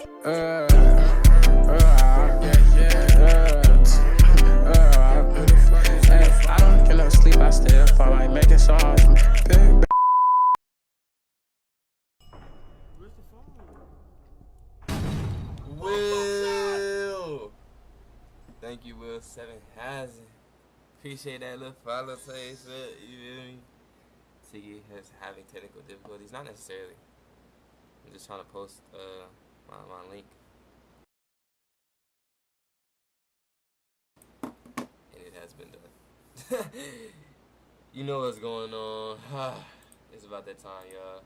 Yeah, I don't get no sleep, I stay up all night making songs. Big. Will. Thank you, Will. 7 has it. Appreciate that little follow say shit. You feel me? Tiggy is having technical difficulties. Not necessarily. I'm just trying to post my link. And it has been done. You know what's going on. It's about that time, y'all.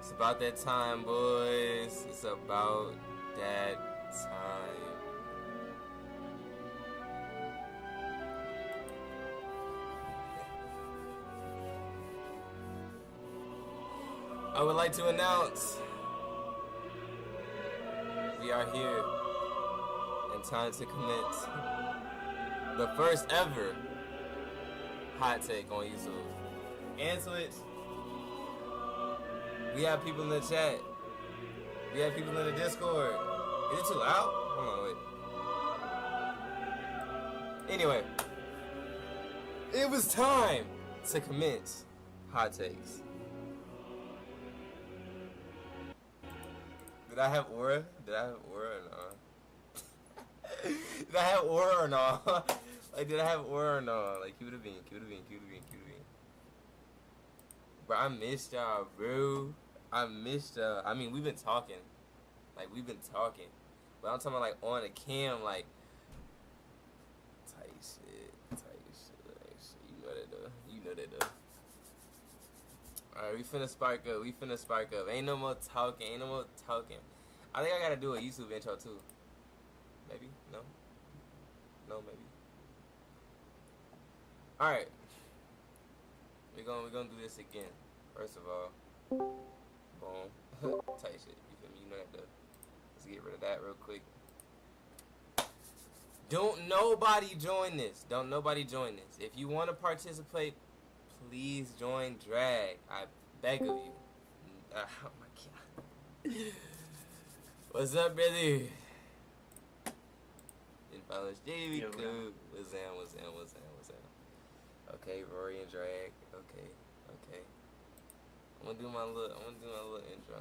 It's about that time, boys. It's about that time. I would like to announce we are here and time to commence the first ever hot take on YouTube and Twitch. We have people in the chat. We have people in the Discord. Is it too loud? Hold on, wait. Anyway, it was time to commence hot takes. Did I have aura? Did I have aura or no? Did I have aura or no? Like, did I have aura or no? Like, cue the bean, cue the bean, cue the bean, cue the bean. Bro, I missed y'all, bro. I missed y'all. I mean, we've been talking. Like, we've been talking. But I'm talking about, like, on the cam, like, tight shit. You know that, though. You know that, though. Alright, we finna spark up. We finna spark up. Ain't no more talking. Ain't no more talking. I think I gotta do a YouTube intro, too. Maybe? No? No, maybe. Alright. We're gonna do this again. First of all, boom. Tight shit. You feel me? You know that, though. Let's get rid of that real quick. Don't nobody join this. Don't nobody join this. If you want to participate, please join Drag. I beg of you. Oh my god. What's up, brother? Didn't follow JV. Cool. What's up? Okay, Rory and Drag. Okay. I'm gonna do my little intro.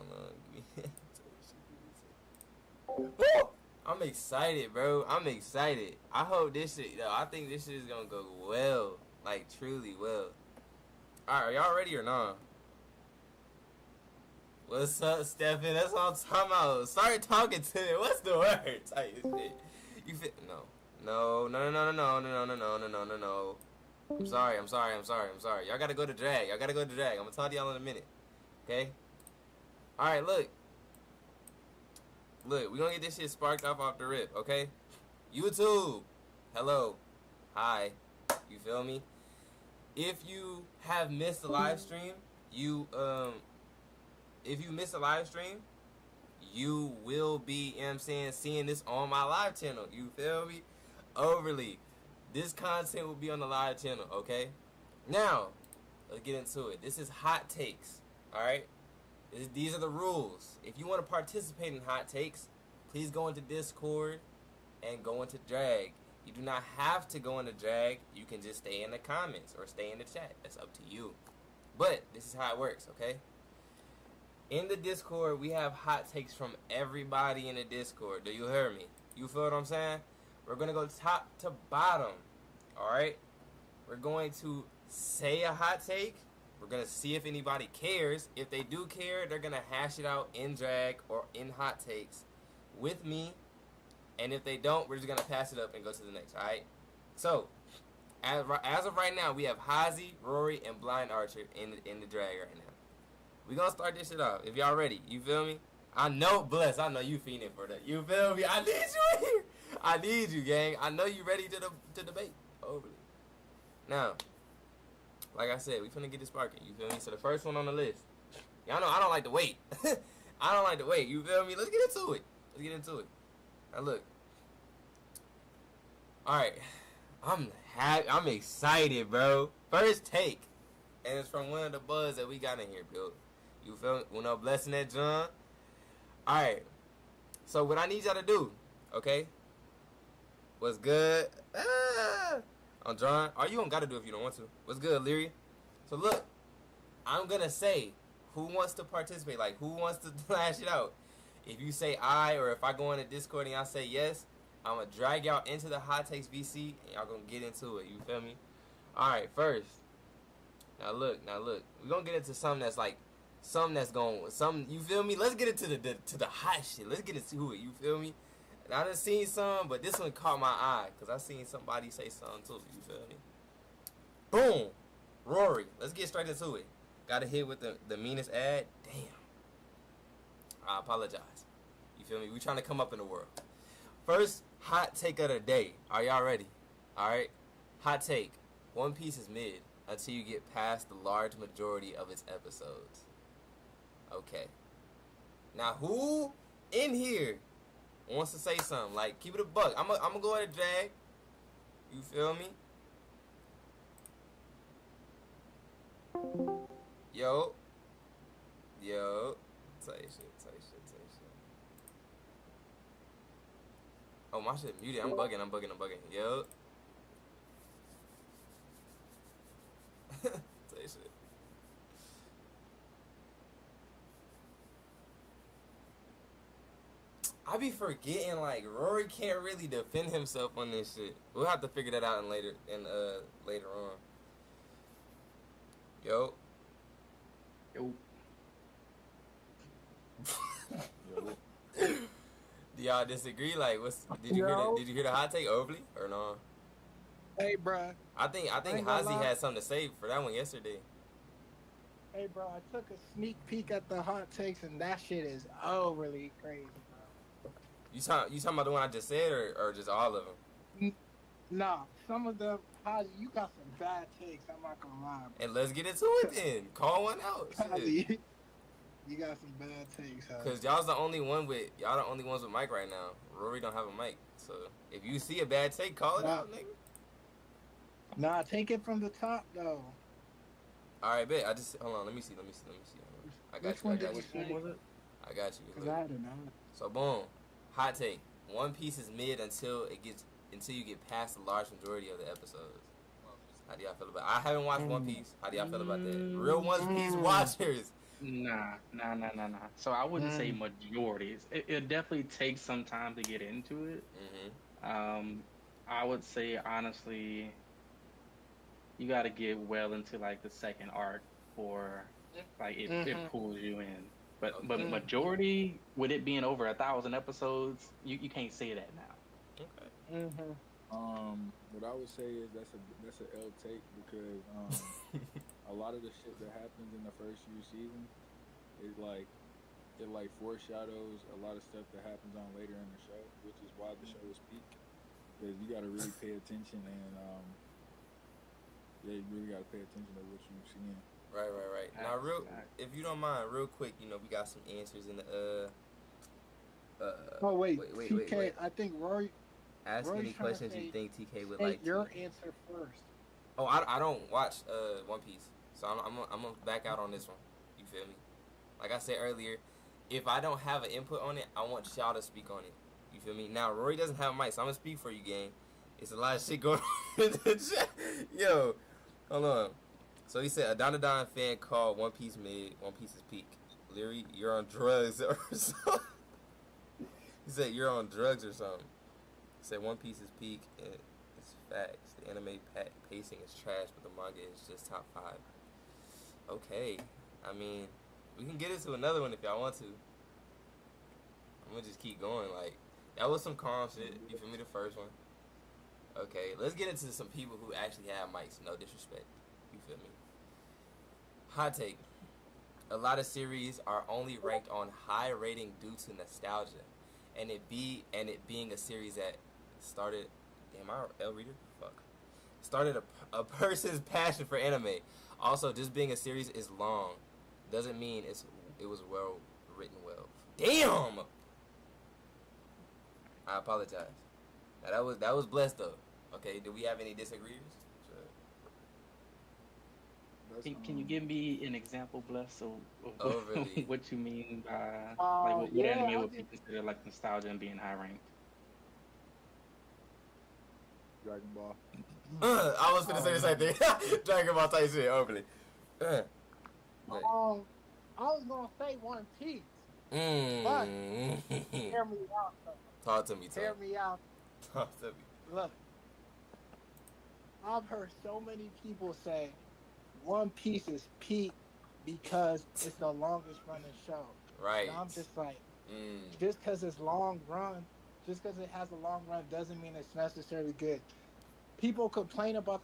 Woo! I'm excited, bro. I'm excited. I hope this shit, though. I think this shit is gonna go well. Like, truly well. Alright, are y'all ready or not? What's up, Stephen? That's what I'm talking about. Start talking to me. What's the word? Type shit. You fit? No. No. I'm sorry. Y'all gotta go to Drag. I'm gonna talk to y'all in a minute. Okay? Alright, look. Look, we're gonna get this shit sparked off the rip, okay? YouTube. Hello. Hi. You feel me? If you have missed a live stream, you will be, you know what I'm saying, seeing this on my live channel. You feel me? Overly. This content will be on the live channel, okay? Now, let's get into it. This is hot takes, alright? These are the rules. If you want to participate in hot takes, please go into Discord and go into Drag. You do not have to go into Drag. You can just stay in the comments or stay in the chat. That's up to you. But this is how it works, okay? In the Discord, we have hot takes from everybody in the Discord. Do you hear me? You feel what I'm saying? We're going to go top to bottom, all right? We're going to say a hot take. We're going to see if anybody cares. If they do care, they're going to hash it out in Drag or in hot takes with me. And if they don't, we're just going to pass it up and go to the next, all right? So, as of right now, we have Hazy, Rory, and Blind Archer in the Drag right now. We're going to start this shit off. If y'all ready, you feel me? I know, Bless, I know you fiending for that. You feel me? I need you here. I need you, gang. I know you ready to debate. Overly. Now, like I said, we finna get this sparking. You feel me? So the first one on the list. Y'all know I don't like to wait. I don't like to wait. You feel me? Let's get into it. Now look. Alright. I'm excited, bro. First take. And it's from one of the buds that we got in here, Bill. You feel me? Blessing that John. Alright. So what I need y'all to do, okay? What's good? I'm drawing. Or you don't gotta do it if you don't want to. What's good, Leary? So look, I'm gonna say who wants to participate, like who wants to flash it out. If you say I, or if I go into Discord and y'all say yes, I'm gonna drag y'all into the Hot Takes VC and y'all gonna get into it. You feel me? Alright, first. Now look. We're gonna get into something that's like you feel me? Let's get into the hot shit. Let's get into it, you feel me? And I done seen some, but this one caught my eye because I seen somebody say something too, you feel me? Boom! Rory. Let's get straight into it. Got to hit with the meanest ad. Damn. I apologize. You feel me? We trying to come up in the world. First, hot take of the day. Are y'all ready? Alright? Hot take. One Piece is mid until you get past the large majority of its episodes. Okay. Now, who in here wants to say something? Like, keep it a buck. I'm gonna go ahead and drag. You feel me? Yo. Say shit. Oh, my shit muted. I'm bugging. Yo. Say shit. I be forgetting, like, Rory can't really defend himself on this shit. We'll have to figure that out later on. Yo. Do y'all disagree? Like, did you hear the hot take overly or no? Hey, bruh. I think Hazy had something to say for that one yesterday. Hey, bro, I took a sneak peek at the hot takes, and that shit is overly crazy, bro. You talking about the one I just said, or just all of them? Nah, some of them, Hazy, you got some bad takes. I'm not gonna lie, bro. And let's get into it then. Call one out. Hazy, you got some bad takes, Hazy. Cause y'all the only ones with mic right now. Rory don't have a mic, so if you see a bad take, call it out, nigga. Nah, take it from the top though. All right, bet. Hold on. Let me see. I got you. I got you. Cause I don't know. So boom, hot take. One Piece is mid until you get past the large majority of the episodes. How do y'all feel about it? I haven't watched One Piece. How do y'all feel about that? Real One Piece watchers. Nah. So I wouldn't say majorities. It definitely takes some time to get into it. I would say honestly, you got to get well into like the second arc for like it pulls you in. But majority, with it being over 1,000 episodes, you can't say that now. Okay. What I would say is that's a L take because a lot of the shit that happens in the first few seasons is like it foreshadows a lot of stuff that happens on later in the show, which is why the show is peak. Because you got to really pay attention and you really got to pay attention to what you're seeing. Right. Now, if you don't mind, real quick, we got some answers in the wait, TK, I think Rory. Ask Rory's any questions you think TK would like. Your answer first. Oh, I don't watch One Piece, so I'm gonna back out on this one. You feel me? Like I said earlier, if I don't have an input on it, I want y'all to speak on it. You feel me? Now Rory doesn't have a mic, so I'm gonna speak for you, gang. It's a lot of shit going on in the chat. Yo, hold on. So he said a Don fan called One Piece mid, One Piece is peak. Leary, you're on drugs or something. He said you're on drugs or something. He said One Piece is peak and it's facts. The anime pacing is trash, but the manga is just top 5. Okay, I mean, we can get into another one if y'all want to. I'm gonna just keep going. Like, that was some calm shit. You feel me? The first one. Okay, let's get into some people who actually have mics. No disrespect. You feel me? Hot take. A lot of series are only ranked on high rating due to nostalgia, and it being a series that started. Damn, I L reader. Fuck. Started a person's passion for anime. Also, just being a series is long doesn't mean it was well written well. Damn. I apologize. Now that was blessed though. Okay, do we have any disagreeers? That's Can you give me an example, Bless, of Overly. what you mean by like what Yeah, anime I'll would be give. considered like nostalgia and being high ranked? Dragon Ball. I was gonna say the same thing. Dragon Ball type shit, overly. But, I was gonna say One Piece, but mm. hear me out though. Talk to me, Hear Tom. me out. Talk to me. Look, I've heard so many people say One Piece is peak because it's the longest running show. Right. And I'm just like, Mm. just because it's long run, just because it has a long run doesn't mean it's necessarily good. People complain about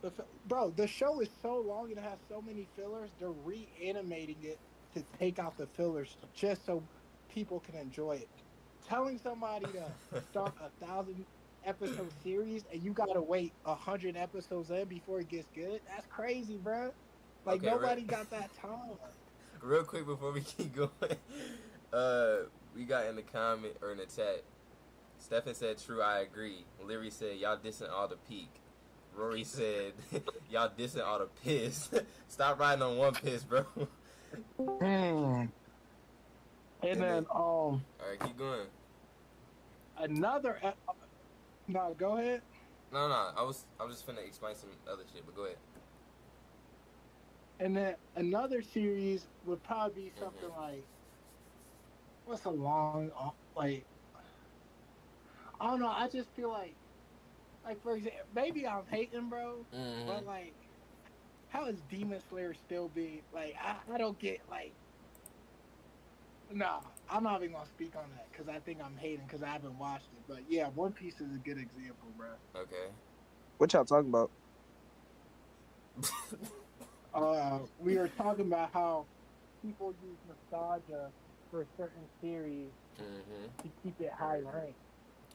bro. The show is so long and it has so many fillers. They're reanimating it to take out the fillers just so people can enjoy it. Telling somebody to start 1,000 episode series and you gotta wait 100 episodes in before it gets good. That's crazy, bro. Like Okay, nobody got that time. real quick before we keep going, we got in the comment or in the chat. Stephen said, "True, I agree." Leary said, "Y'all dissing all the peak." Rory said, "Y'all dissing all the piss." Stop riding on one piss, bro. And then All right, keep going. another. No, go ahead. No, I was just finna explain some other shit, but go ahead. And then another series would probably be something like, what's a long, like, I don't know. I just feel like for example, maybe I'm hating, bro, but like, how is Demon Slayer still being like? I don't get like. Nah, I'm not even gonna speak on that because I think I'm hating because I haven't watched it. But yeah, One Piece is a good example, bro. Okay. What y'all talking about? We were talking about how people use nostalgia for certain series to keep it high ranked.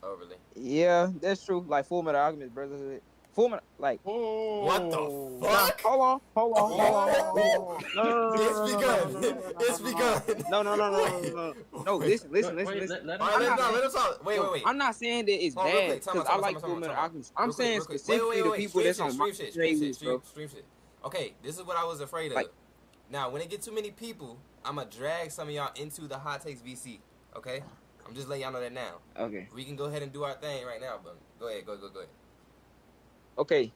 Overly. Yeah, that's true. Like Full Metal Alchemist Brotherhood. Full Metal, like. What the Nah, fuck? hold on. No. It's begun. It's begun. No, listen. Wait, All right, let him talk. Wait. I'm not saying that it's Hold on, real bad quick. Time because out, I like Full Metal Alchemist. I'm saying real quick. specifically the Wait. people that's on my Stream list, bro. shit. Okay, this is what I was afraid of. Like- Now, when it get too many people, I'ma drag some of y'all into the Hot Takes VC. Okay? I'm just letting y'all know that now. Okay. We can go ahead and do our thing right now, but go ahead. Okay.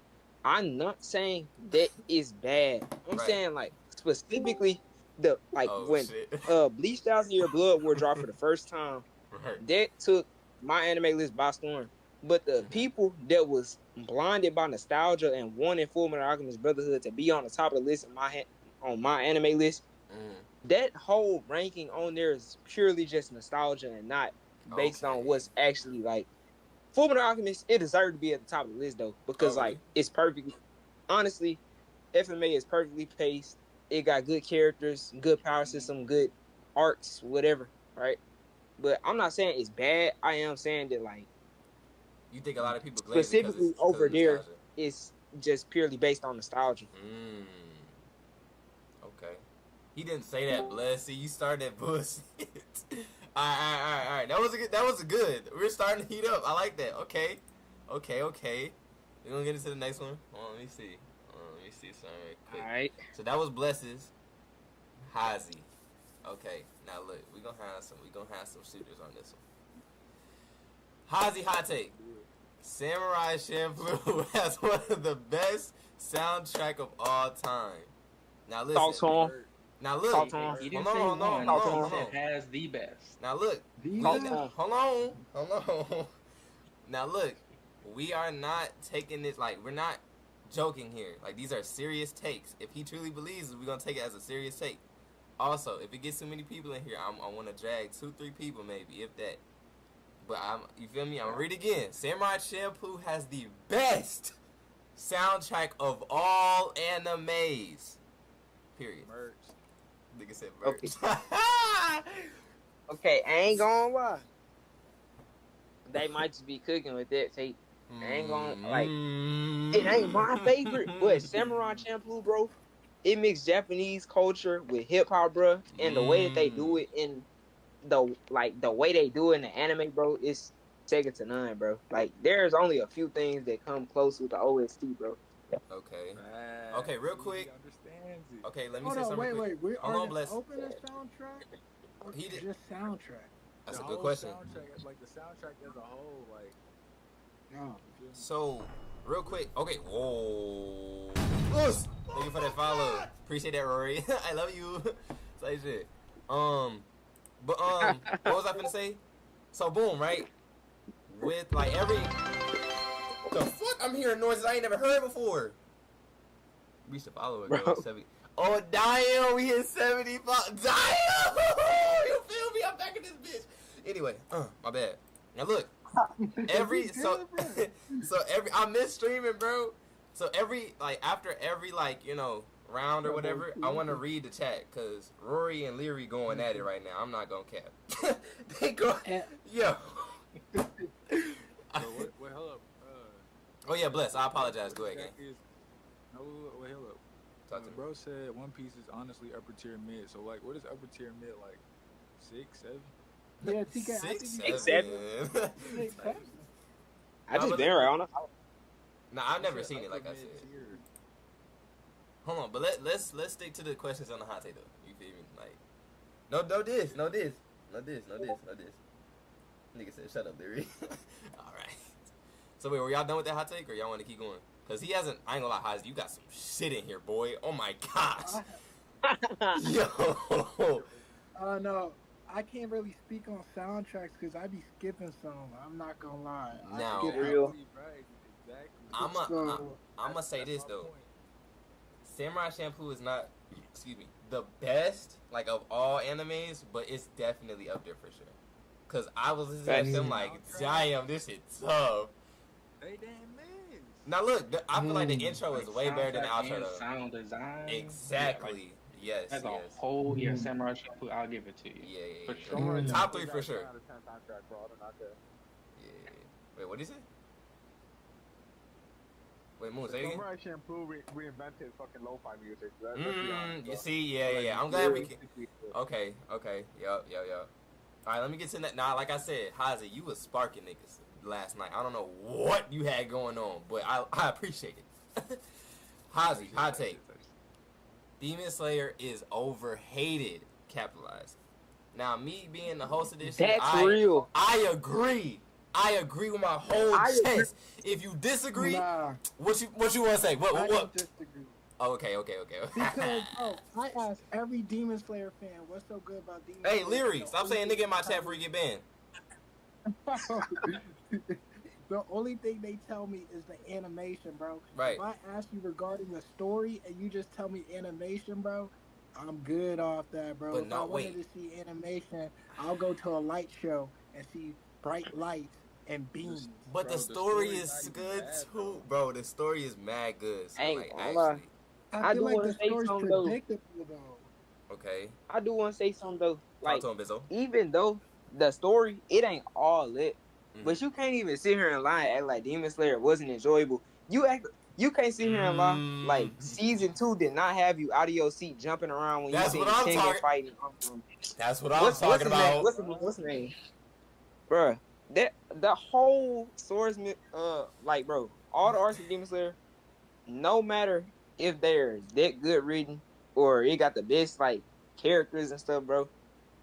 I'm not saying that is bad. I'm Right. saying like specifically the when shit. Bleach Thousand Year Blood War dropped for the first time. Right. That took my anime list by storm. But the people that was blinded by nostalgia and wanted Full Metal Alchemist Brotherhood to be on the top of the list on my anime list, that whole ranking on there is purely just nostalgia and not based on what's actually like. Full Metal Alchemist, it deserved to be at the top of the list though, because like it's perfectly. Honestly, FMA is perfectly paced. It got good characters, good power system, good arcs, whatever, right? But I'm not saying it's bad. I am saying that like You think a lot of people glaze specifically because over of there, nostalgia. it's just purely based on nostalgia. Okay. He didn't say that, Bless. See, you started that bullshit. All right. That was good. We're starting to heat up. I like that. Okay. We're gonna get into the next one. Hold on, let me see something right quick. All right. So that was Bless's Hazy. Okay. Now look, we gonna have some shooters on this one. Hazy hot take. Samurai Champloo has one of the best soundtrack of all time. Now listen. Thoughts on? Now look. Thoughts on? He didn't say Hold one. on. He said has the best. Now look. Hold on. Now look. We are not taking this like we're not joking here. Like these are serious takes. If he truly believes it, we're gonna take it as a serious take. Also, if it gets too many people in here, I want to drag 2-3 people maybe, if that. But you feel me? I'm gonna read again. Samurai Champloo has the best soundtrack of all animes. Period. Merch. Nigga said merch. Okay, I ain't gonna lie. They might just be cooking with that tape. I ain't gonna like. It ain't my favorite, but Samurai Champloo, bro. It mixed Japanese culture with hip hop, bro, and the way that they do it in the way they do it in the anime, bro, it's second to none, bro. Like there's only a few things that come close with the OST, bro. Okay, real quick. transit. Okay, let me Hold say on, something quick. wait. We Hold are on, Bless. open a soundtrack or He did- just soundtrack? That's The a good whole question. Soundtrack, like the soundtrack as a whole, like. No. You feel me? So, real quick. Okay. Whoa. Thank you for that follow. Appreciate that, Rory. I love you. Say shit. But what was I finna say? So boom, right? With like every the fuck, I'm hearing noises I ain't never heard before. Reach the follower, Bro. girl. 70. Oh damn, we hit 75. Damn, you feel me? I'm back in this bitch. Anyway, my bad. Now look, every so every I miss streaming, bro. So every like after every like round or whatever, I want to read the chat because Rory and Leary going at it right now. I'm not gonna cap. They go, yo. So wait, hold up. Oh yeah, Bless. I apologize. Go ahead, gang. No, wait, hold up. Talk to me. Bro said One Piece is honestly upper tier mid. So like, what is upper tier mid like? 6, 7? Yeah, TK. 6, 7. 6, 7. I just been right on it. Nah, I've never seen it like I said. Hold on, but let's stick to the questions on the hot take though. You feel me? Like, no this. Nigga said, "Shut up, Leary." All right. So wait, were y'all done with that hot take, or y'all want to keep going? Cause he hasn't. I ain't gonna lie, Haas, you got some shit in here, boy. Oh my gosh. Yo. No, I can't really speak on soundtracks because I be skipping some. I'm not gonna lie. Now, I skip real. Right, exactly. I'ma say this though. Samurai Champloo is not, the best like of all animes, but it's definitely up there for sure. Cause I was listening to them like, damn, this shit tough. They damn man. Now look, I feel like the intro is way better than the Soundtrack outro and though. Sound design. Exactly. Yes. As Yes. a whole, Samurai Champloo, I'll give it to you. Yeah. For sure. Top 3 for sure. Yeah. Wait, what did you say? Wait, Moon, say it again. Samurai Champloo reinvented fucking lo-fi music. Let's be honest, You bro. see, yeah. I'm glad we can. Okay. Yup. All right, let me get to that. Now, like I said, Hazy, you was sparking niggas last night. I don't know what you had going on, but I appreciate it. Hazy, hot take. Demon Slayer is overhated, capitalized. Now, me being the host of this shit, That's real. I agree. I agree with my whole chest. If you disagree, Nah, what you want to say? I What? don't disagree. Oh, okay. Because, I ask every Demon Slayer fan, what's so good about Demon Hey, Slayer? Leary, stop saying nigga in my chat before you get banned. The only thing they tell me is the animation, bro. Right. If I ask you regarding the story and you just tell me animation, bro, I'm good off that, bro. But if no, I wanted wait. to see animation, I'll go to a light show and see bright lights and beams. But Bro, the the story story's is not good even bad, too, bro. The story is mad good. So, Ain't like, gonna lie. actually, I I feel do like wanna the say story's something, though. predictable, though. okay. I do want to say something though. Talk Like, to him, Bizzo. even though the story it ain't all lit, Mhm. but you can't even sit here and lie and act like Demon Slayer wasn't enjoyable. You can't sit here and lie like season 2 did not have you out of your seat jumping around when That's you what seen I'm Tengen talking- fighting. That's what I'm talking about. What's his name? Bruh, that the whole swordsman, like, bro, all the arcs of Demon Slayer, no matter if they're that good written or it got the best like characters and stuff, bro,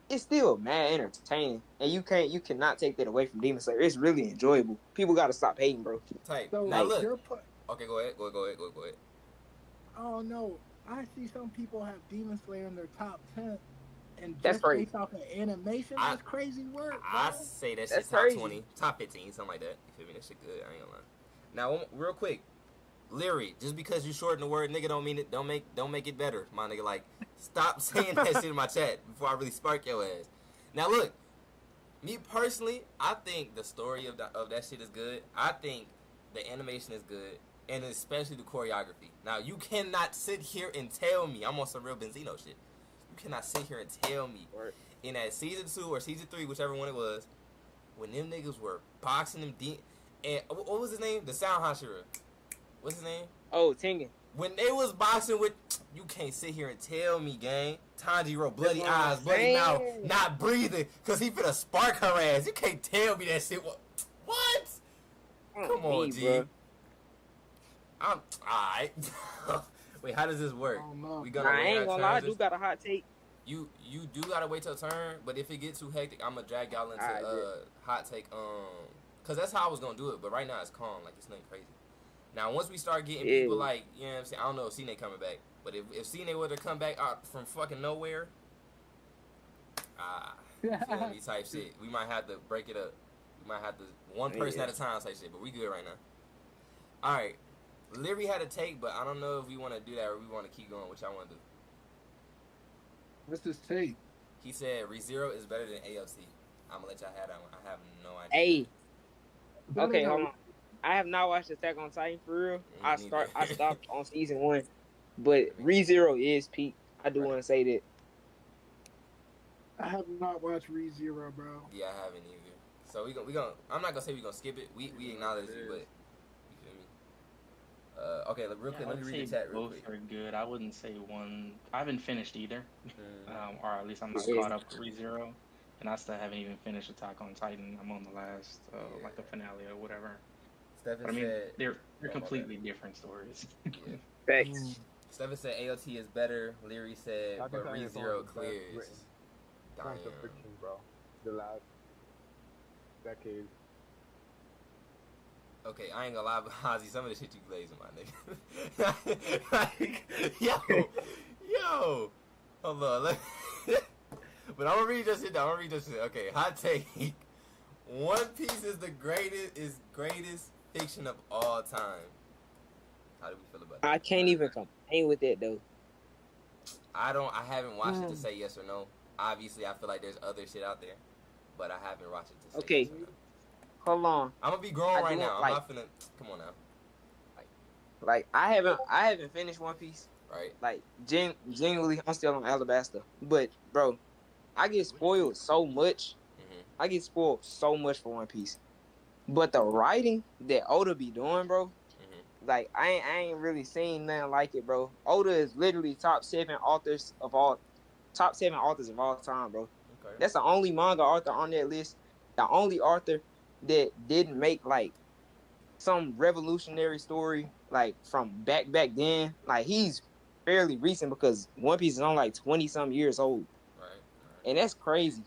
it's still mad entertaining, and you cannot take that away from Demon Slayer. It's really enjoyable. People gotta stop hating, bro. Type. So, Now look. you're Okay, go ahead. Go ahead. Oh no, I see some people have Demon Slayer in their top 10, and That's just crazy. based off of animation, that's crazy work, bro. I say that shit That's top crazy. 20, top 15, something like that. You feel me? That shit good. I ain't gonna lie. Now, real quick, Leary, just because you shorten the word nigga don't mean it. Don't make it better, my nigga. Like, stop saying that shit in my chat before I really spark your ass. Now look, me personally, I think the story of that shit is good. I think the animation is good, and especially the choreography. Now you cannot sit here and tell me I'm on some real Benzino shit. You cannot sit here and tell me in that season 2 or season 3, whichever one it was, when them niggas were boxing them deep. And what was his name? The Sound Hashira. What's his name? Oh, Tengen. When they was boxing with, you can't sit here and tell me, gang. Tanjiro, bloody That's what I'm eyes, bloody saying. mouth, not breathing, cause he finna spark her ass. You can't tell me that shit. What? Come on, G. Bro. I'm alright. Wait, how does this work? I don't know. We Nah, gonna I wait ain't our gonna lie, I turns? do got a hot take. You do gotta wait till turn, but if it get too hectic, I'm gonna drag y'all into Alright, hot take. Cause that's how I was gonna do it, but right now it's calm, like it's nothing crazy. Now once we start getting Yeah. people like, you know what I'm saying, I don't know if Cine coming back, but if Cine were to come back out from fucking nowhere, you feel me type shit, we might have to break it up. We might have to one person at a time type shit, but we good right now. All right, Leary had a take, but I don't know if we want to do that or we want to keep going. Which I want to do. What's this tape? He said ReZero is better than AOT. I'm gonna let y'all have that one. I have no idea. Hey, okay, Better hold than- on. I have not watched Attack on Titan for real. Me I neither. stopped on season 1, but ReZero is peak. I do want to say that. I have not watched ReZero, bro. Yeah, I haven't either. So we gonna. I'm not gonna say we gonna skip it. We acknowledge you, but you feel me? Okay, real quick. I Let me would read the say chat real both quick. are good. I wouldn't say one. I haven't finished either, or at least I'm not Yeah. caught up to ReZero, and I still haven't even finished Attack on Titan. I'm on the last, like the finale or whatever. Stephen But I mean, said they're my completely different stories. Yeah. Facts. Stephen said AOT is better. Leary said, I can but tell you it's ReZero one of the best clears. written Damn. science fiction, bro. The last decade. Okay, I ain't gonna lie, but Ozzy, some of the shit you glazing, my nigga. Like, yo, hold on. But I'm gonna read your shit down. Okay, hot take. One Piece is the greatest fiction of all time. How do we feel about that? I can't even complain with that though. I haven't watched it to say yes or no. Obviously, I feel like there's other shit out there, but I haven't watched it to say Okay. yes or no. Hold on. I'm gonna be grown I right do now. like- I'm not finna. Come on now. Like I haven't finished One Piece. Right? Like genuinely, I'm still on Alabasta. But bro, I get spoiled so much. Mhm. I get spoiled so much for One Piece. But the writing that Oda be doing, bro, like I ain't really seen nothing like it, bro. Oda is literally top 7 authors of all time, bro. Okay. That's the only manga author on that list. The only author that didn't make like some revolutionary story like from back then. Like he's fairly recent because One Piece is on like 20 some years old. Right. And that's crazy.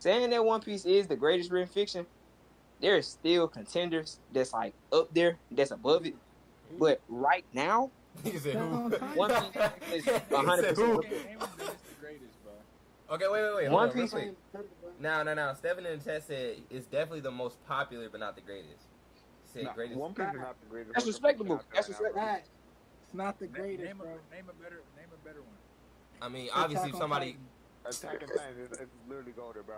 Saying that One Piece is the greatest written fiction, there's still contenders that's like up there, that's above it. But right now, He said who? One Piece is He said 100% who? up there. Name them that it's the greatest, bro. Okay, wait. Hold One on, real Piece- quick. Now. Stephen in the chat said it's definitely the most popular, but not the greatest. He said Nah, greatest. One Piece is not the greatest. That's work of respectable. fiction out That's there right now, bro. respectable. It's not the greatest, Name bro. name a better one. I mean, obviously, if Attack on somebody. Titan. Attack on Titan is literally golden, bro.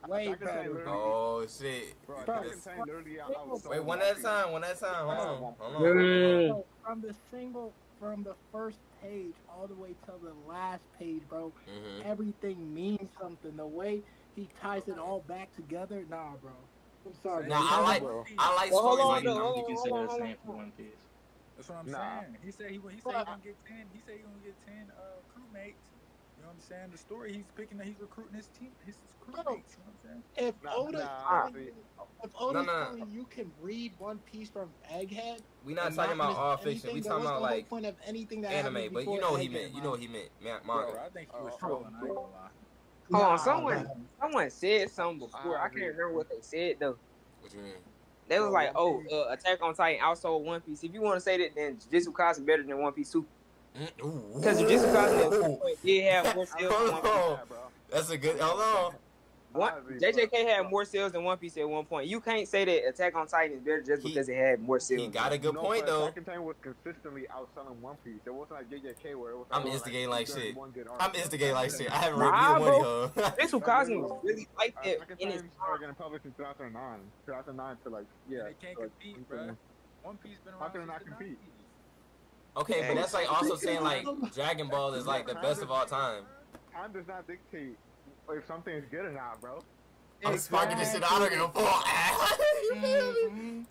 Way Attack on Titan better. literally- Oh shit. Bro, Bro, Attack on Titan literally outsold Wait, one One at a Piece. time. Hold on. Mm. Bro, from the first page all the way till the last page, bro, Mhm. everything means something. The way he ties it all back together, nah, bro. I'm sorry. Nah, bro. I like Bro. Well, hold stories on, like though. that. Hold You on, can say hold on, the hold same for on. One Piece. That's what I'm Nah. saying. He said he gonna get 10. He said he gonna get 10 crewmates. You know what I'm saying? The story he's picking, he's recruiting his team, his crewmates. You know what I'm saying? If Nah, Oda's nah, telling you, if Oda's No. telling you can read One Piece from Egghead, We not and talking about miss all fiction. anything, We then talking what's about the whole like point of anything that anime. happened But you before know what he Egghead, meant. You bro? know what he meant. Bro, Manga. I think he was trolling. I ain't gonna lie. Hold on, Nah, someone said something before. I agree. can't remember what they said though. What you mean? They was Bro, like, One Piece- Attack on Titan outsold One Piece. If you want to say that, then Jujutsu Kaisen better than One Piece too. Because Jujutsu Kaisen at one point did have more sales than One Piece. Hold on. bro. That's a good. Hold on. JJK had more sales than One Piece at one point. You can't say that Attack on Titan is better just because it had more sales. He got a good No, point but though. Attack on Titan was consistently outselling One Piece. It wasn't like JJK where it was. I'm like, instigating like there's shit. one good arc. I'm instigating like shit. I haven't read Nah, either one bro. of y'all. Jujutsu Kaisen was really like that Attack on in its Titan started getting published in 2009. 2009 to like Yeah, yeah. they can't like, compete, bro. One Piece been How around can it since not the compete? 90s. Okay, but that's like also saying like Dragon Ball is like the best of all time. Time does not dictate if something is good or not, bro. I'm sparking this shit. I don't give a fuck. You feel me?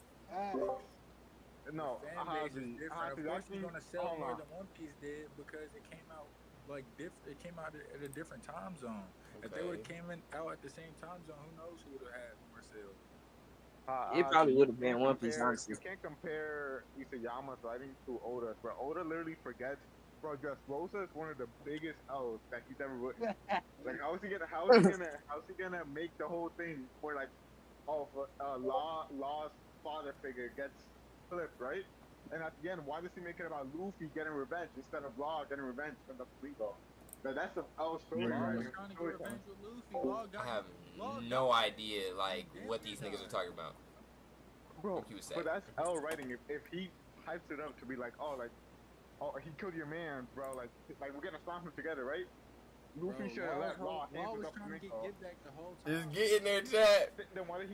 No, Fan base is different. Of course, it's gonna sell more than One Piece did because it came out like It came out at a different time zone. If they would have came out at the same time zone, who knows who would have had more sales? It probably would have you been can't One Piece, compare- honestly. You can't compare Isayama's writing to Oda's, bro. Oda literally forgets. bro, Dressrosa is one of the biggest L's that he's ever written. Like, how's he gonna make the whole thing where like, oh, Law's father figure gets flipped, right? And at the end, why does he make it about Luffy getting revenge instead of Law getting revenge from the Fleego? That's an L story, Law right? was trying to get revenge with Luffy. Law got I have Law no got- idea like what these niggas are talking about. Bro, What you say? but that's L writing. If he hypes it up to be like, oh, he killed your man, bro. Like we're gonna stop him together, right? Luffy should have let Law Law was up trying to Flamingo. get back the whole time. Just get in there, chat. Then why did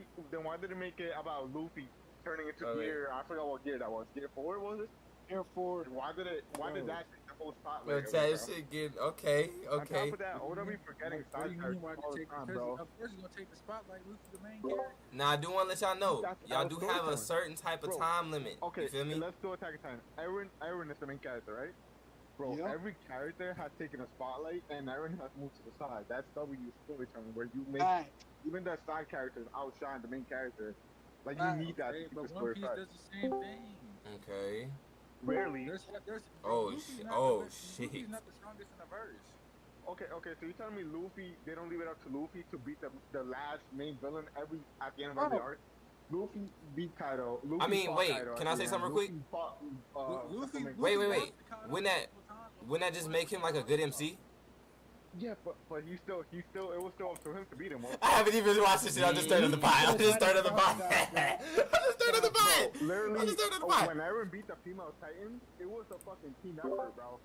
he make it about Luffy turning into Oh, gear? I forgot what gear that was. Gear 4 was it? Air Force. Why did that take the whole Bro, spotlight? chat, away, this bro? shit getting okay. On top Okay. of that, OW forgetting What do side you mean characters why all they the take? time, Because bro. of course he's gonna take the spotlight. Luffy's the main character. Now I do want to let y'all know, That's y'all our do have a storytelling. certain type of Bro, time limit. Okay, You feel me? let's do Attack on Titan. Eren is the main character, right? Bro, Yeah. every character has taken a spotlight, and Eren has moved to the side. That's W storytelling, where you make Right. even the side characters outshine the main character. Like Right. you need that Okay, to keep but the One story Piece fresh. does the same thing. Okay. Rarely. There's Oh, Luffy's shit. not Oh, the best- Luffy's shit. not the strongest in the verse. Okay, so you're telling me Luffy, they don't leave it up to Luffy to beat the last main villain at the end of every Oh. arc? Luffy beat Kaido. Luffy I mean, fought wait, Kaido can at I the say end. something real quick? Luffy fought, Luffy, Flamingo. Wait. lost to Kaido Wouldn't that- multiple times before Wouldn't that just make him like a good MC? Yeah, but he still, it was still up to him to beat him. I haven't even watched this shit. I'm just starting the pot. I'm just starting the pot. I'm just starting the pot. Literally, I'm just starting the pot. when Eren beat the female Titan, it was a fucking team effort, bro.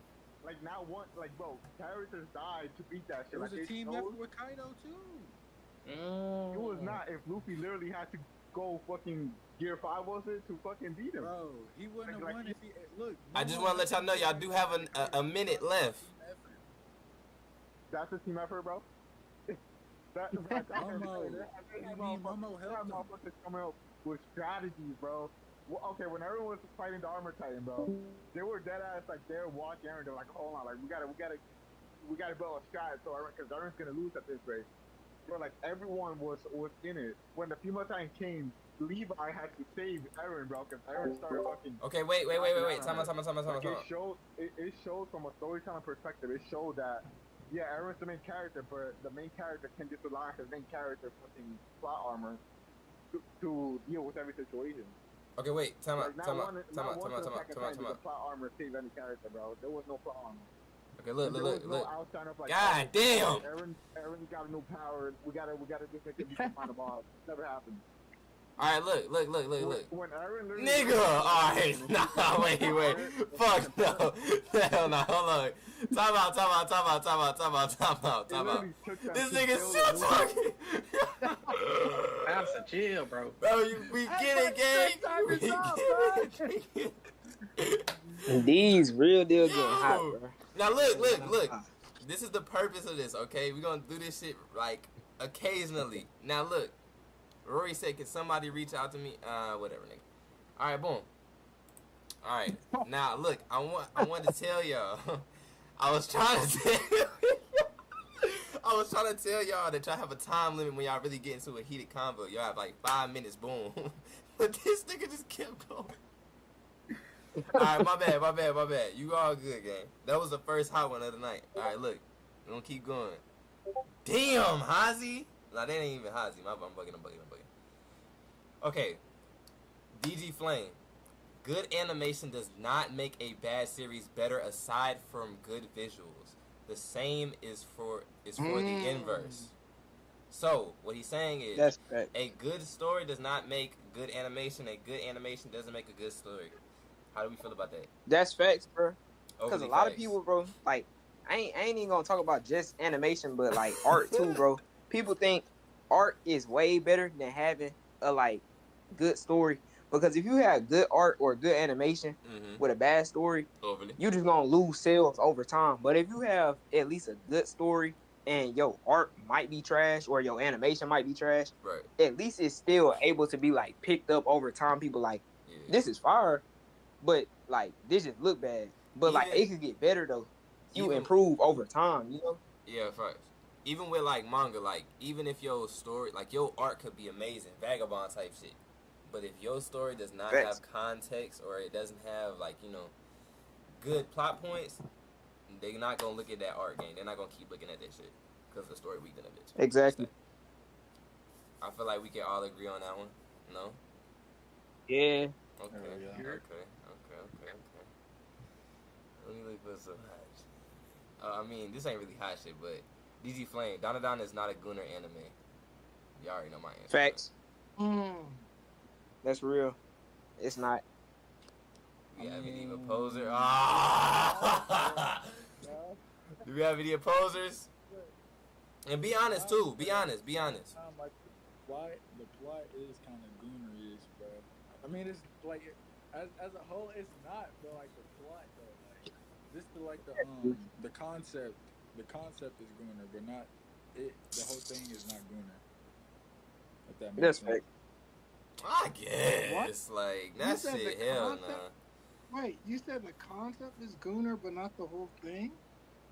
Like not one, like bro, characters died to beat that shit. It was Like, a team showed- effort with Kaido too. It was not. If Luffy literally had to go fucking Gear 5, was it, to fucking beat him? Bro, he wouldn't have Like, won if he look. I just want to let y'all know y'all do have a minute left. That's a team effort, bro. That's Momo. You mean Momo helped him? motherfuckers coming up with strategies, bro. Well, okay, when everyone was fighting the armor titan, bro, they were dead ass like they're watching Eren. They're like, hold on, like we gotta build a strat so Eren, because Eren's gonna lose at this rate. Bro, like everyone was in it. When the female titan came, Levi had to save Eren, bro, because Eren started fucking. Okay, wait. Time out. Like, it showed from a storytelling perspective. It showed that Eren's the main character, but the main character can just rely on his main character fucking plot armor to deal with every situation. Okay, wait. Time out. Like, Time not out. one Time out. Attack on Titan did the out. plot armor save any character, bro. There was no plot armor. Okay, There was no look. outshine of like. God damn. Eren got no power. We gotta just make him beat the boss. Never happened. All right, look. When Eren literally. Nigga, all right, nah, wait, fuck no, hell no, hold on, time out. Literally took that This to nigga kill still Luffy. talking. That's a chill, bro. Bro, we get it, gang. We get it. These real deal getting hot, Yo. bro. Now look. This is the purpose of this, okay? We're gonna do this shit like occasionally. Now look, Rory said, "Can somebody reach out to me?" Whatever, nigga. All right, boom. All right, now look, I wanted to tell y'all. I was trying to tell y'all that y'all have a time limit when y'all really get into a heated convo. Y'all have like 5 minutes, boom. But this nigga just kept going. All right, my bad. You all good, gang. That was the first hot one of the night. All right, look, we're gonna keep going. Damn, Hazy. Nah, that ain't even Hazy. I'm bugging. Okay, DG Flame. Good animation does not make a bad series better aside from good visuals. The same is for the inverse. So, what he's saying is, That's correct. a good story does not make good animation. A good animation doesn't make a good story. How do we feel about that? That's facts, bro. Because Overly a lot of facts. people, bro, like I ain't even gonna talk about just animation, but like art too, bro. People think art is way better than having a like good story. Because if you have good art or good animation with a bad story, Overly. you just gonna lose sales over time. But if you have at least a good story and your art might be trash or your animation might be trash, Right. at least it's still able to be like picked up over time. People like, Yeah. this is fire, but like this just look bad. But like Even- it could get better though. You even- improve over time, you know. Yeah, first. Even with like manga, like even if your story, like your art could be amazing, vagabond type shit. But if your story does not Facts. have context or it doesn't have like, good plot points, They're not gonna look at that art game. They're not gonna keep looking at that shit because the story weak than a bitch. Exactly. I feel like we can all agree on that one. No? Yeah. Okay. Yeah. Okay. Let me look for some hot shit. I mean, this ain't really hot shit, but DZ Flame, Danadana is not a Gunner anime. You already know my answer. Facts. That's real. It's not. Do we have any opposers? Ah! Do we have any opposers? And be honest too. Be honest. Like the plot is kind of Gooner-ish, bro. I mean, it's like as a whole, it's not, but like the plot though, like this is like the concept. The concept is Gooner, but not it. The whole thing is not Gooner. If that makes sense. I guess. What? Like that shit. Hell nah. Wait, you said the concept is Gooner, but not the whole thing?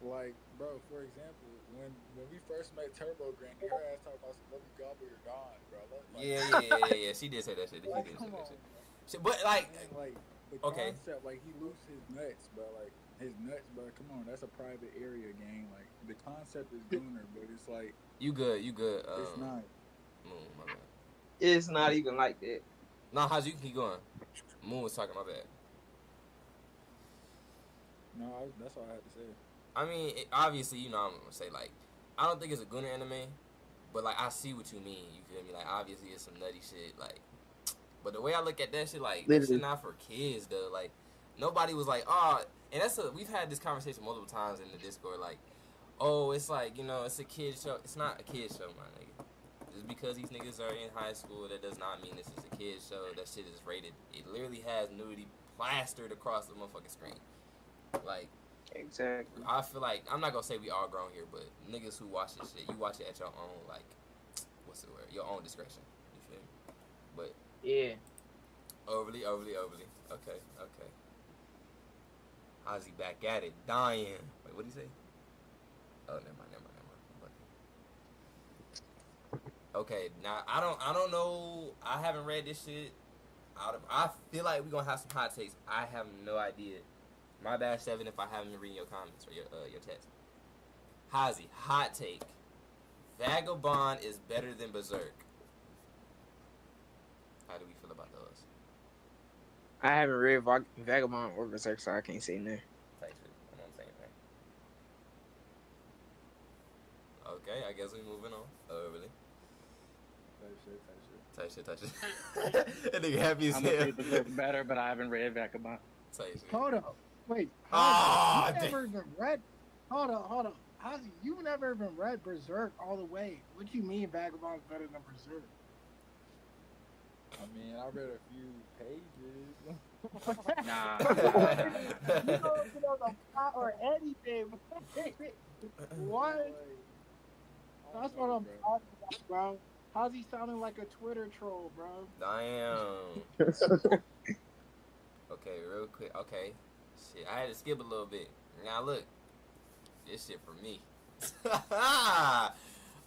Like, bro, for example, when we first met Turbo Granny, her ass talked about some let me gobble your dawn, bro. Like, Yeah. She did say that shit. Like, She did come say on, that shit. But like the okay. concept, like he loses his nuts, bro. Like his nuts, bro. Come on, that's a private area game. Like the concept is Gooner, but it's like you good. It's not. Moon, my bad. It's not even like that. No, how's you keep going? Moon was talking, my bad. No, that's all I had to say. I mean, obviously, you know, I'm gonna say like, I don't think it's a Gunner anime, but like I see what you mean. You feel me? Like obviously, it's some nutty shit. Like, but the way I look at that shit, like that shit not for kids though. Like nobody was like, oh, and we've had this conversation multiple times in the Discord. Like, oh, it's like, you know, it's a kid show. It's not a kid show, my nigga. Just because these niggas are in high school, that does not mean this is a kid show. That shit is rated. It literally has nudity plastered across the motherfucking screen. Like. Exactly. I feel like, I'm not gonna say we all grown here, but niggas who watch this shit, you watch it at your own, like, what's the word? Your own discretion. You feel me? But yeah. Overly. Okay. How's he back at it? Dying. Wait, what'd he say? Oh, never mind. Okay, now I don't know. I haven't read this shit. I feel like we're gonna have some hot takes. I have no idea. My bad, 7, if I haven't been reading your comments or your text. Hazy, hot take. Vagabond is better than Berserk. How do we feel about those? I haven't read Vagabond or Berserk, so I can't say nothing. Type shit. I'm on the same thing. Okay, I guess we moving on. Oh, really? Type shit. That nigga happy as I'm hell. gonna say Berserk better, but I haven't read Vagabond. Type shit. Hold up. Wait. Ah, you never even read. Hold up. How's you never even read Berserk all the way? What you mean Vagabond's better than Berserk? I mean, I read a few pages. Nah. You don't know the plot or anything. What? That's what I'm talking about, bro. How's he sounding like a Twitter troll, bro? Damn. Okay, real quick. Okay. Shit, I had to skip a little bit. Now look. This shit for me. I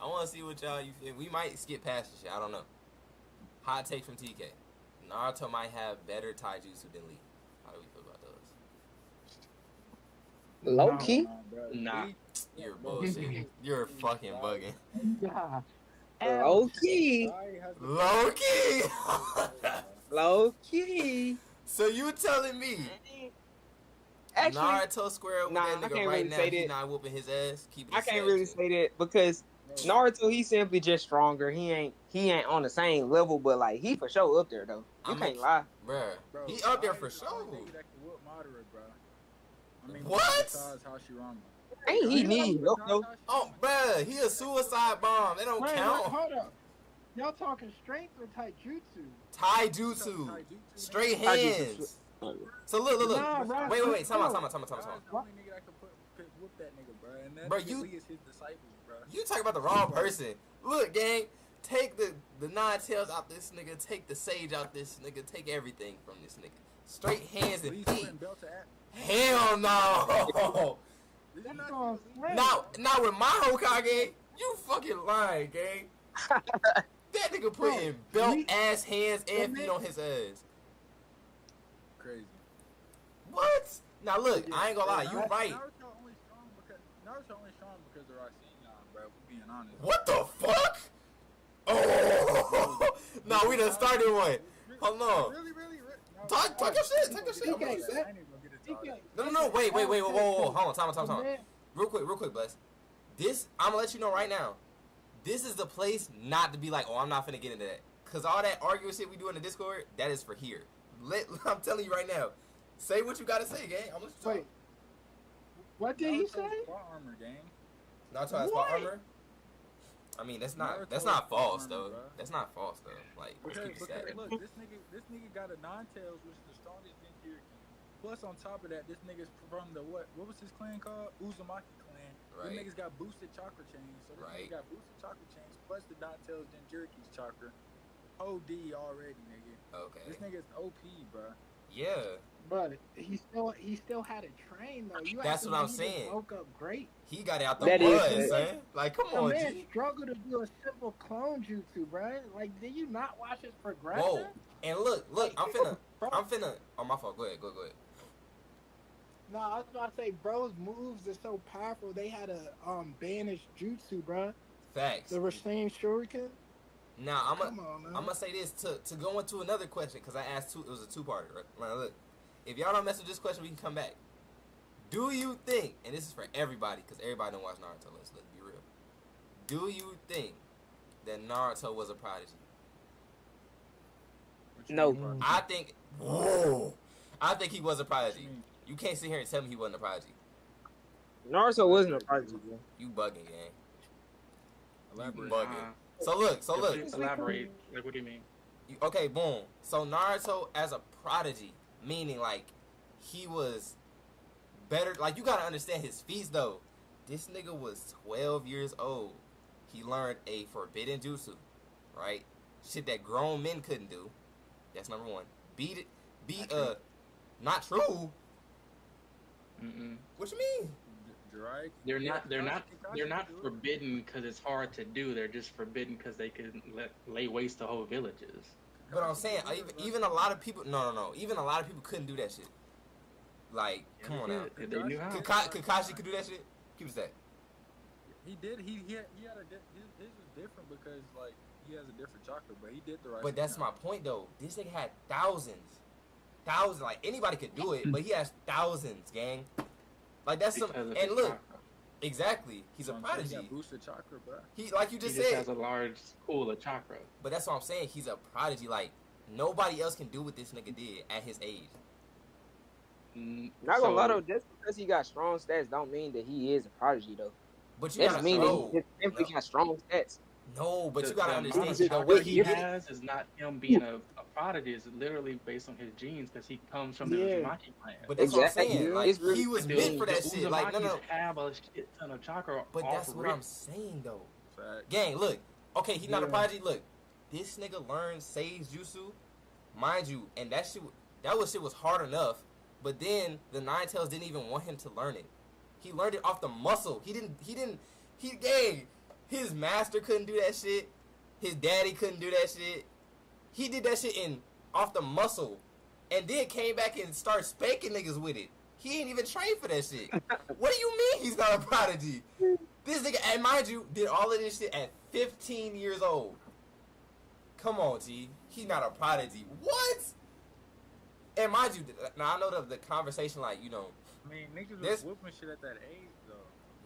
want to see what y'all, we might skip past this shit. I don't know. Hot take from TK. Naruto might have better taijutsu than Lee. How do we feel about those? Low key? Nah. You're bullshit. You're fucking bugging. Yeah. Low key. Low key. Low key. So you telling me Actually, Naruto square with that nigga right really now, say he that. not whooping his ass? Keep it I can't really say that because Naruto, he's simply just stronger. He ain't on the same level, but like he for sure up there though. You can't lie. Bruh, he up there for sure. What? Besides Hashirama. Ain't he need help though? Oh, bruh, he a suicide bomb. They don't count. Hold up. Y'all talking strength or taijutsu? Taijutsu. Straight hands. So look. Nah, bro, Wait. Time out. Only nigga that could whoop that nigga, bro. And that Bro, nigga Lee is his disciples, bro. You talking about the wrong person. Look, gang, take the 9 tails out this nigga, take the sage out this nigga, take everything from this nigga. Straight hands and feet. Hell no. Not with my Hokage. You fucking lying, gang. That nigga putting belt ass hands and feet on his ass. Crazy. What? Now look, I ain't gonna lie, you right. Naruto only strong because of Rasengan, bro. If we're being honest. What the fuck? Oh, no, we done started one. Hold on. Really? No, Talk your shit. Talk your shit. I'm TK, gonna- I ain't even gonna get into all that. No. Wait. Whoa. Hold on. Time. Man, Real quick, Bless. This, I'm gonna let you know right now. This is the place not to be like, oh, I'm not finna get into that. Cause all that arguing shit we do in the Discord, that is for here. I'm telling you right now. Say what you gotta say, gang. I'm gonna wait. What did he say? Spot armor, gang. Naruto has spot armor. I mean, that's not false though. Bro. That's not false though. Like, Because sad. look, this nigga got a Nine-Tails, which is the strongest Jinchuriki. Plus, on top of that, this nigga's from the what was his clan called? Uzumaki clan. Right. These niggas got boosted chakra chains. So this nigga got boosted chakra chains plus the Nine-Tails Jinchuriki's chakra. OD already, nigga. Okay. This nigga's OP, bro. Yeah. But he still had to train though. That's what I'm saying. Woke up great. He got it out the That mud, is- son. Like, come The on, man G. struggled to do a simple clone jutsu, bro. Like, did you not watch his progression? Whoa. And look, I'm finna. Oh, my fault. Go ahead. No, I was about to say, bro's moves are so powerful. They had a banish jutsu, bro. Facts. The Rasen Shuriken. Now Come on, man. I'm gonna say this to go into another question because I asked two. It was a two-parter. Right? Now, look, if y'all don't mess with this question, we can come back. Do you think? And this is for everybody because everybody don't watch Naruto. Let's be real. Do you think that Naruto was a prodigy? No. I think. Whoa. I think he was a prodigy. You can't sit here and tell me he wasn't a prodigy. Naruto wasn't a prodigy, bro. You bugging, gang. Elaborate. Bugging. So look. Elaborate. Like, what do you mean? Okay, boom. So Naruto as a prodigy, meaning like he was better. Like you gotta understand his feats though. This nigga was 12 years old. He learned a forbidden jutsu, right? Shit that grown men couldn't do. That's number one. Not true. What you mean? They're not forbidden because it's hard to do. They're just forbidden because they can lay waste to whole villages. But I'm saying, even a lot of people, no. Even a lot of people couldn't do that shit. Like, come on now. They knew how. Kakashi could do that shit? Keep it that. He did. He had his was different because like he has a different chakra, but he did the right. But that's my point though. This nigga had thousands. Like anybody could do it, but he has thousands, gang. Like that's some. And look, exactly, he's a prodigy. He got boosted chakra, bro. He, like you just He said, has a large pool of chakra. But that's what I'm saying. He's a prodigy. Like nobody else can do what this nigga did at his age. Not gonna lie though, just because he got strong stats don't mean that he is a prodigy though. But you That gotta mean that know. he just simply got strong stats. No, but you gotta The understand amount the of way he he did it. has is not him being a prodigy. It's literally based on his genes because he comes from the Uzumaki clan. But that's what I'm Exactly. saying. Like It's really he was the meant for that The shit. Like no. Uzumakis have a shit ton of chakra. But off that's what rip. I'm saying though. Fact. Gang, look. Okay, he's not a prodigy. Look, this nigga learned Sage Jutsu, mind you, and that shit was hard enough. But then the Nine-Tails didn't even want him to learn it. He learned it off the muscle. His master couldn't do that shit. His daddy couldn't do that shit. He did that shit off the muscle. And then came back and started spanking niggas with it. He ain't even trained for that shit. What do you mean he's not a prodigy? This nigga, and mind you, did all of this shit at 15 years old. Come on, G. He's not a prodigy. What? And mind you, now I know the conversation, like, you know. I mean, niggas was whooping shit at that age though.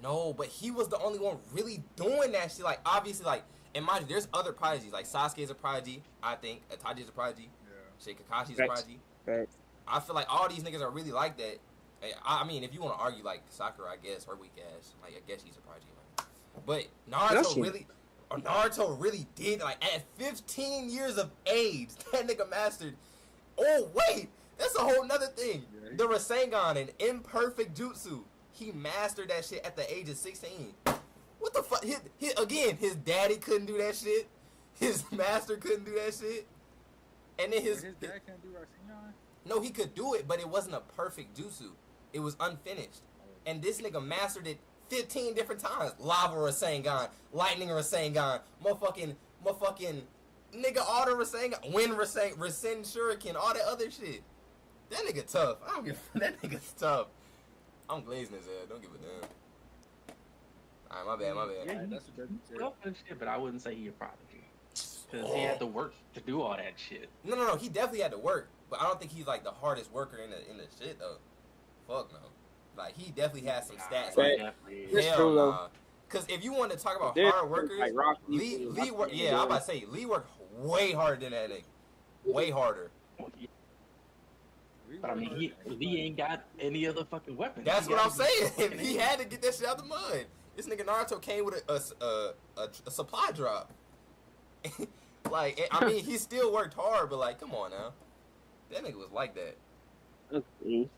No, but he was the only one really doing that shit. Like, obviously, like, and mind you, there's other prodigies. Like, Sasuke's a prodigy, I think. Itachi's a prodigy. Yeah. Shit, Kakashi's a prodigy. Facts. I feel like all these niggas are really like that. I mean, if you want to argue, like, Sakura, I guess, her weak ass. Like, I guess she's a prodigy. But Naruto really did, like, at 15 years of age, that nigga mastered. Oh, wait. That's a whole nother thing. Yeah. The Rasengan, an imperfect jutsu. He mastered that shit at the age of 16. What the fuck? Again, his daddy couldn't do that shit. His master couldn't do that shit. And then his dad can't do Rasengan? no, he could do it, but it wasn't a perfect jutsu. It was unfinished. And this nigga mastered it 15 different times. Lava Rasengan, lightning Rasengan, motherfucking nigga all the Rasengan, wind Rasen Shuriken, all that other shit. That nigga tough. I don't give that nigga's tough. I'm glazing his head. Don't give a damn. All right, my bad. Yeah, That's a different take. well, shit, but I wouldn't say he a prodigy because he had to work to do all that shit. No. He definitely had to work, but I don't think he's like the hardest worker in the shit though. Fuck no. Like he definitely has some stats. Right. Definitely. That's Hell true, though. nah. Because if you want to talk about There's hard workers, like Rock Lee Lee work. Yeah, I'm about to say Lee worked way harder than that nigga. Way harder. But I mean, Lee ain't got any other fucking weapons. That's He what I'm gotta be saying. fucking He had to get that shit out the mud. This nigga Naruto came with a supply drop. Like, I mean, he still worked hard, but like, come on now. That nigga was like that. Okay.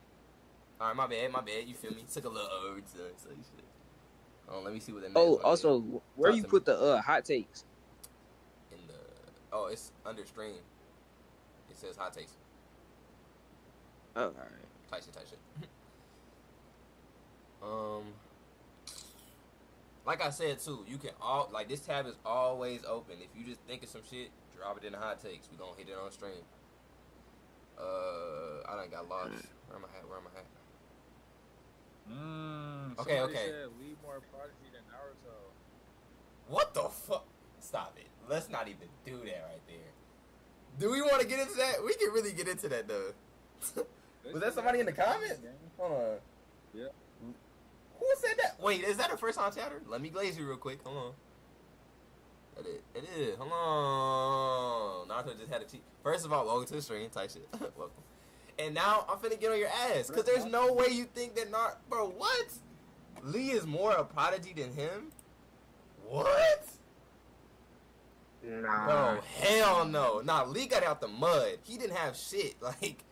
All right, my bad. You feel me? Took a little over to say shit. Oh, let me see what the next Oh, one is. also, where Talk you to put me. the hot takes? In the it's under stream. It says hot takes. Oh, all right. Type shit. Like I said too, you can this tab is always open. If you just think of some shit, drop it in the hot takes. We gonna hit it on stream. I done got lost. Where am I at? Okay. Somebody said Lee more prodigy than Naruto. What the fuck? Stop it. Let's not even do that right there. Do we want to get into that? We can really get into that though. Was that somebody in the comments? Hold on. Yeah. Who said that? Wait, is that a first time chatter? Let me glaze you real quick. Hold on. It is. Hold on. Naruto just had a cheat. First of all, welcome to the stream. Type shit. Welcome. And now I'm finna get on your ass. Because there's no way you think that Bro, what? Lee is more a prodigy than him? What? Nah. Bro, hell no. Nah, Lee got out the mud. He didn't have shit. Like,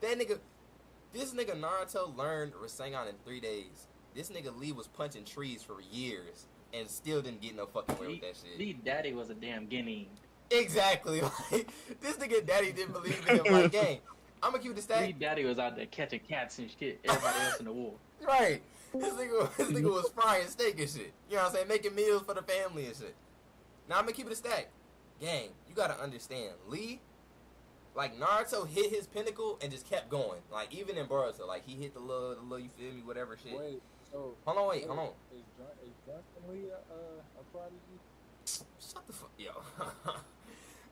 this nigga Naruto learned Rasengan in 3 days. This nigga Lee was punching trees for years and still didn't get no fucking way with that shit. Lee daddy was a damn guinea. Exactly. Like, this nigga daddy didn't believe in him. Like, gang, I'm gonna keep it a stack. Lee daddy was out there catching cats and shit. Everybody else in the war. Right. This nigga was frying steak and shit. You know what I'm saying? Making meals for the family and shit. Now I'm gonna keep it a stack. Gang, you gotta understand. Lee, like Naruto hit his pinnacle and just kept going. Like even in Boruto, like he hit the little you feel me, whatever shit. Wait, so Hold on. Is Drunken Lee a prodigy? Shut the fuck, yo.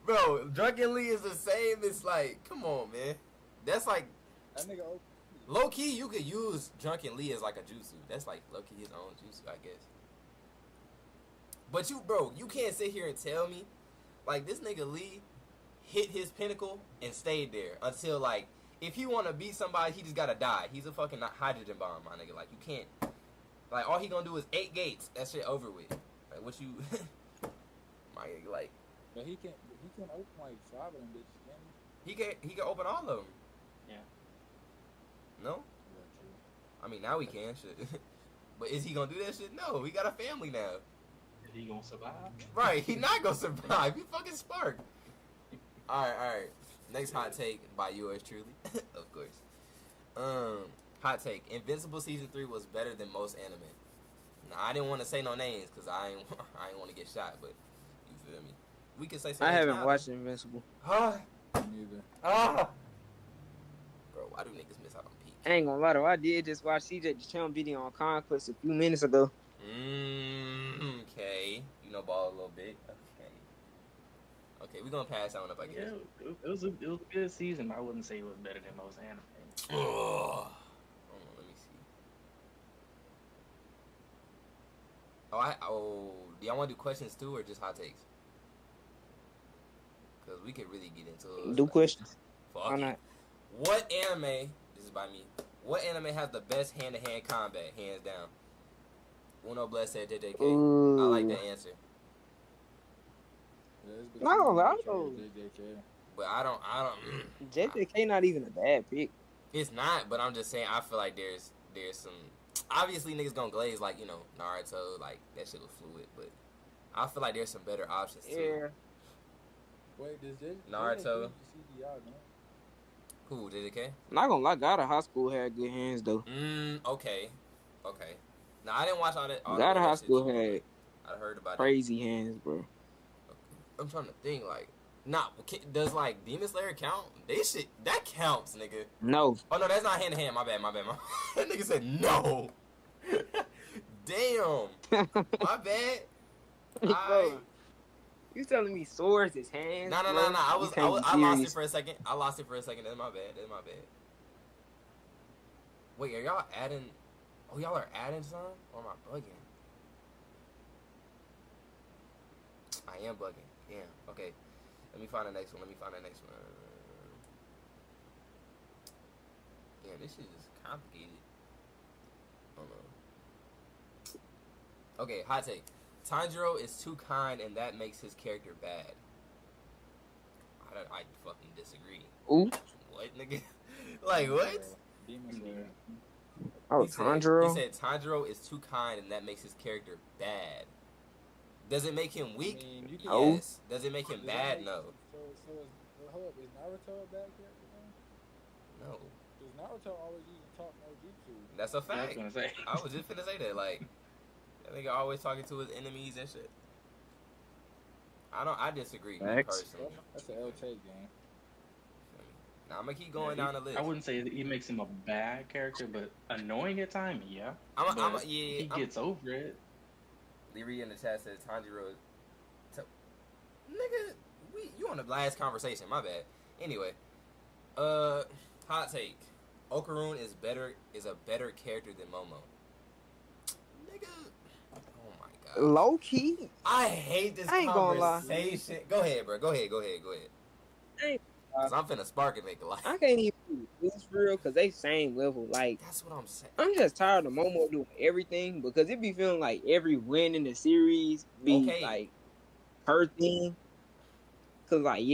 Bro, Drunken Lee is the same as like, come on, man. That's like, That nigga OP. low key, you could use Drunken Lee as like a jutsu. That's like low key his own jutsu, I guess. But you can't sit here and tell me, like this nigga Lee hit his pinnacle and stayed there until like, if he want to beat somebody, he just gotta die. He's a fucking hydrogen bomb, my nigga. Like you can't, like all he gonna do is 8 gates. That shit over with. Like what you, my nigga, like. But he can open like 5 of them bitches, can He can open all of them. Yeah. No? I mean, now he can, shit. But is he gonna do that shit? No, he got a family now. Is he gonna survive? Right, he not gonna survive. He fucking Spark. Alright. Next hot take by yours truly. Of course. Hot take. Invincible Season 3 was better than most anime. Now, I didn't want to say no names because I ain't want to get shot, but you feel me? We can say something. I haven't watched Invincible. Huh? Me neither. Ah! Bro, why do niggas miss out on Peak? I ain't gonna lie though, I did just watch CJ the channel video on Conquest a few minutes ago. Okay. You know ball a little bit. Okay, we're gonna pass that one up, I guess. Yeah, it was a good season. But I wouldn't say it was better than most anime. Hold on, let me see. Do y'all want to do questions too, or just hot takes? Because we could really get into it. Do questions. Fuck Why it. not? What anime? This is by me. What anime has the best hand-to-hand combat, hands down? Uno Bless said JJK. I like that answer. Yeah, it's Not gonna lie, between though. JJK. But I don't. JJK not even a bad pick. It's not, but I'm just saying. I feel like there's some. Obviously, niggas gonna glaze like Naruto, like that shit was fluid. But I feel like there's some better options too. Yeah. Wait, does Naruto. CGI, no? Who JJK? Not gonna lie, God of High School had good hands though. Okay. Now I didn't watch all that. God of High School had I heard about crazy hands, bro. it. I'm trying to think like. Does like Demon Slayer count? They shit that counts, nigga. No. Oh no, that's not hand to hand. My bad. That nigga said no. Damn. My bad. Bro, you telling me swords is hands? No. bro? I lost it for a second. That's my bad. Wait, are y'all adding? Oh, y'all are adding some? Or am I bugging? I am bugging. Damn. Okay. Let me find the next one. Damn, this shit is complicated. Hold on. Okay, hot take. Tanjiro is too kind, and that makes his character bad. I fucking disagree. Ooh. What, nigga? Like, what? Demon Slayer. Oh, Tanjiro. He said Tanjiro is too kind, and that makes his character bad. Does it make him weak? I mean, you can, Yes. Does it make him bad? No. Hold up, is Naruto a bad character though? No. Because Naruto always used to talk no jutsu. That's a fact. I was gonna say. I was just finna say that. Like, that nigga always talking to his enemies and shit. I disagree, me personally. That's an L take game. Now I'm gonna keep going down the list. I wouldn't say that he makes him a bad character, but annoying at times, yeah. He gets over it. Leary in the chat says Tanjiro is... Nigga, you on the last conversation, my bad. Anyway, hot take. Okarun is a better character than Momo. Nigga, oh my god. Low key. I hate this conversation. Go ahead, bro. Go ahead. Cause I'm finna spark and make a life. I can't even do this for real because they same level. Like, that's what I'm saying. I'm just tired of Momo doing everything because it be feeling like every win in the series be like her thing. Cause like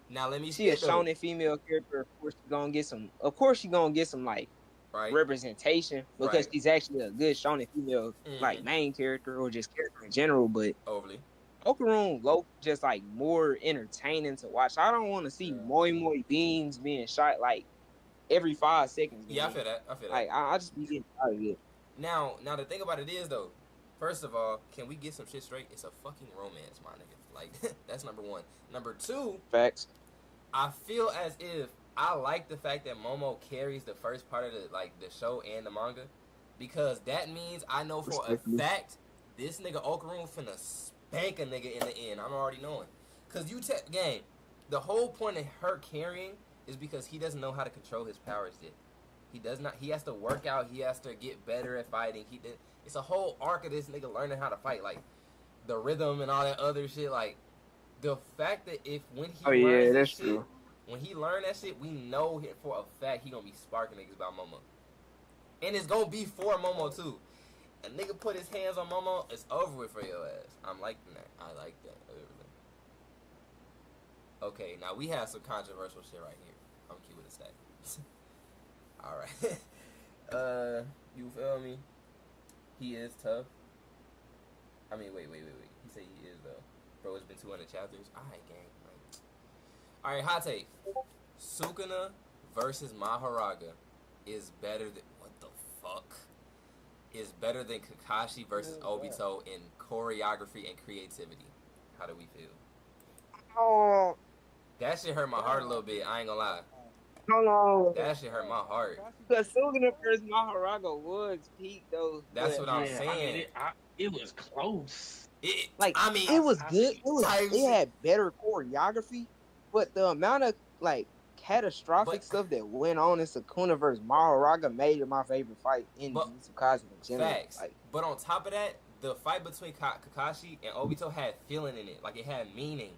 now let me see a shonen female character. Of course she gonna get some like representation because she's actually a good shonen female like main character or just character in general. But overly. Okarun low just like more entertaining to watch. I don't want to see Moi beams being shot like every 5 seconds. Yeah, I feel that. Like I just be getting tired of it. Now the thing about it is though, first of all, can we get some shit straight? It's a fucking romance, my nigga. Like that's number one. Number two, facts. I feel as if I like the fact that Momo carries the first part of the show and the manga, because that means I know for a fact this nigga Okarun finna spank a nigga in the end. I'm already knowing. Cause gang, the whole point of her carrying is because he doesn't know how to control his powers yet. He does not. He has to work out. He has to get better at fighting. It's a whole arc of this nigga learning how to fight, like the rhythm and all that other shit. Like the fact that when he learned that shit, we know for a fact he gonna be sparking niggas about Momo, and it's gonna be for Momo too. A nigga put his hands on Momo, it's over with for your ass. I'm liking that. I like that. Okay, now we have some controversial shit right here. I'm keep with the stack. All right. You feel me? He is tough. I mean, wait. He said he is though. Bro, it's been 200 chapters. All right, gang. All right, hot take. Sukuna versus Mahoraga is better than what the fuck? Is better than Kakashi versus Obito in choreography and creativity. How do we feel? Oh, that shit hurt my heart a little bit. I ain't gonna lie. Hold on. That shit hurt my heart. Because Sukuna versus Mahoraga was peak though. That's what I'm saying. It was close. It was good. It had better choreography, but the amount of like catastrophic stuff that went on in Sukuna versus Mahoraga made it my favorite fight in Jujutsu Kaisen in general. Facts. But on top of that, the fight between Kakashi and Obito had feeling in it. Like it had meaning.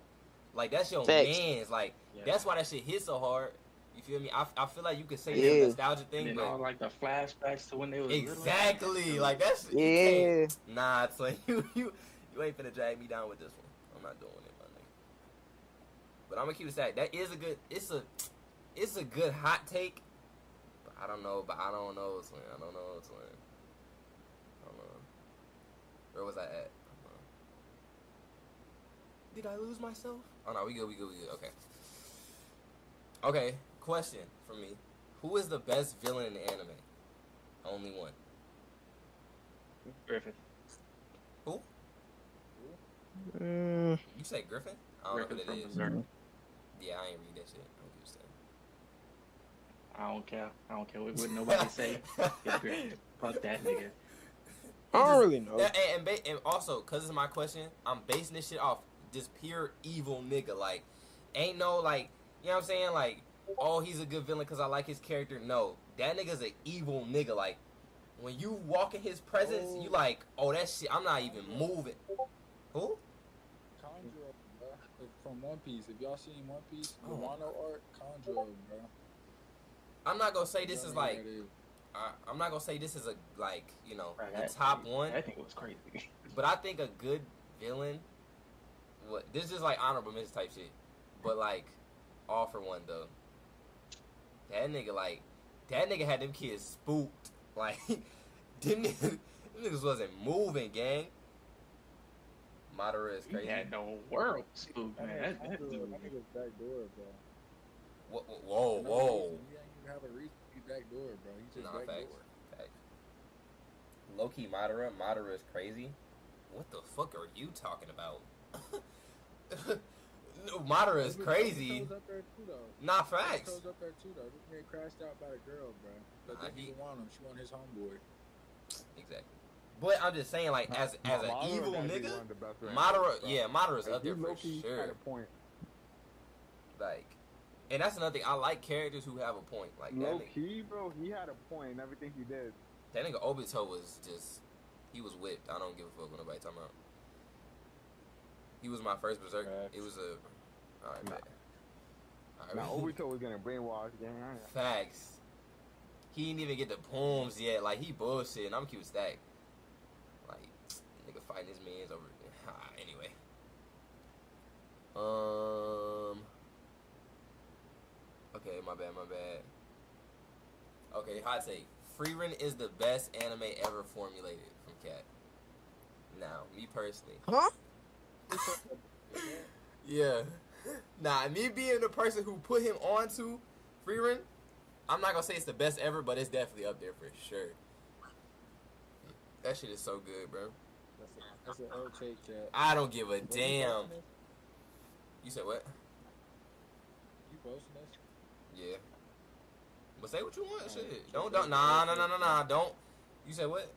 Like that's your man's. Like that's why that shit hit so hard. You feel me? I feel like you could say the nostalgia thing, and but all like the flashbacks to when they was exactly like that's nah. So you ain't finna drag me down with this one. I'm not doing it, my nigga. But I'm gonna keep it stacked. That is a good. It's a good hot take. But I don't know. Twin. I don't know. Where was I at? Did I lose myself? Oh no, we good. Okay. Question for me: who is the best villain in the anime? Only one. Griffin. Who? You say Griffin? I don't know who that is. Yeah, I ain't read that shit. I don't care what nobody say. It's Griffin. Fuck that nigga. I don't really know. And also, cause it's my question, I'm basing this shit off just pure evil nigga. Like, ain't no like, you know what I'm saying? Like, oh, he's a good villain cause I like his character. No, that nigga's an evil nigga. Like, when you walk in his presence, you like, oh, that shit, I'm not even moving. Who? Conjure, bro. From One Piece. If y'all seen One Piece, the Wano art, Conjure, bro. I'm not gonna say this is like. I'm not gonna say this is a like, you know, the top one. I think it was crazy. But I think a good villain. What this is like honorable mention type shit. But like, all for one though. That nigga had them kids spooked. Like, them niggas wasn't moving, gang. Madara is crazy. He had no world spooked, man. That nigga's backdoor, bro. Whoa. He ain't even have a reason to be backdoor, bro. He just backdoor. Facts. Low-key Madara is crazy. What the fuck are you talking about? No, Madara is crazy. Up there too, though. Nah, facts. Up there too, though. This nigga crashed out by a girl, bro. But they didn't want him. She wanted his homeboy. Exactly. But I'm just saying, like, as an evil nigga, Madara's up there for sure. Had a point. Like, and that's another thing. I like characters who have a point. Like Low that nigga, key, bro, he had a point in everything he did. that nigga Obito was just, he was whipped. I don't give a fuck what nobody talking about. He was my first berserk. It was a, alright, man. Now Obito was getting brainwashed, gang. Facts. He didn't even get the poems yet. Like, he bullshit. And I'm cute stack. Like, nigga fighting his mans over. Anyway. Okay, my bad. Okay, hot take. Frieren is the best anime ever formulated from Cat. Now, me personally. Huh? Yeah. Nah, me being the person who put him on to Frieren, I'm not gonna say it's the best ever, but it's definitely up there for sure. That shit is so good, bro. That's an L take, Cat. I don't give a damn. You said what? You posting this? Yeah. But say what you want, shit. Don't. Nah. Don't. You said what?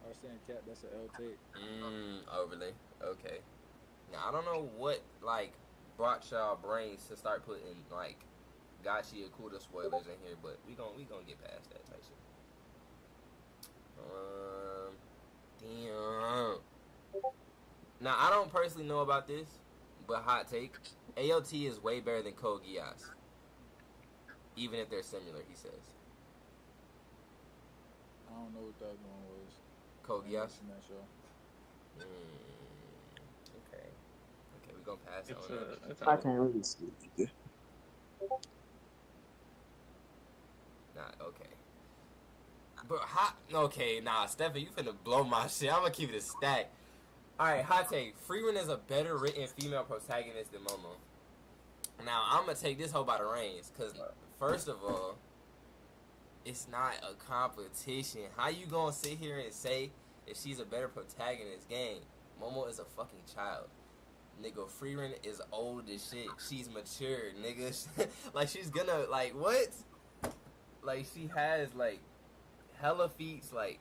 I was saying, Cat, that's an L take. Overly. Okay. Now, I don't know what, like, brought y'all brains to start putting, like, Gachi Akuda spoilers in here, but we gonna get past that type shit. Damn. Now, I don't personally know about this, but hot take. AOT is way better than Code Geass. Even if they're similar, he says. I don't know what that one was. Code Geass? That show. Okay, we gonna pass on. I can't really see it. Nah, okay. But Stefan, you finna blow my shit. I'm gonna keep it a stack. Alright, hot take. Frieren is a better written female protagonist than Momo. Now, I'm gonna take this hoe by the reins, cause first of all, it's not a competition. How you gonna sit here and say if she's a better protagonist? Gang, Momo is a fucking child. Nigga, Frieren is old as shit. She's mature, nigga. Like, she's gonna, like, what? Like, she has, like, hella feats. Like,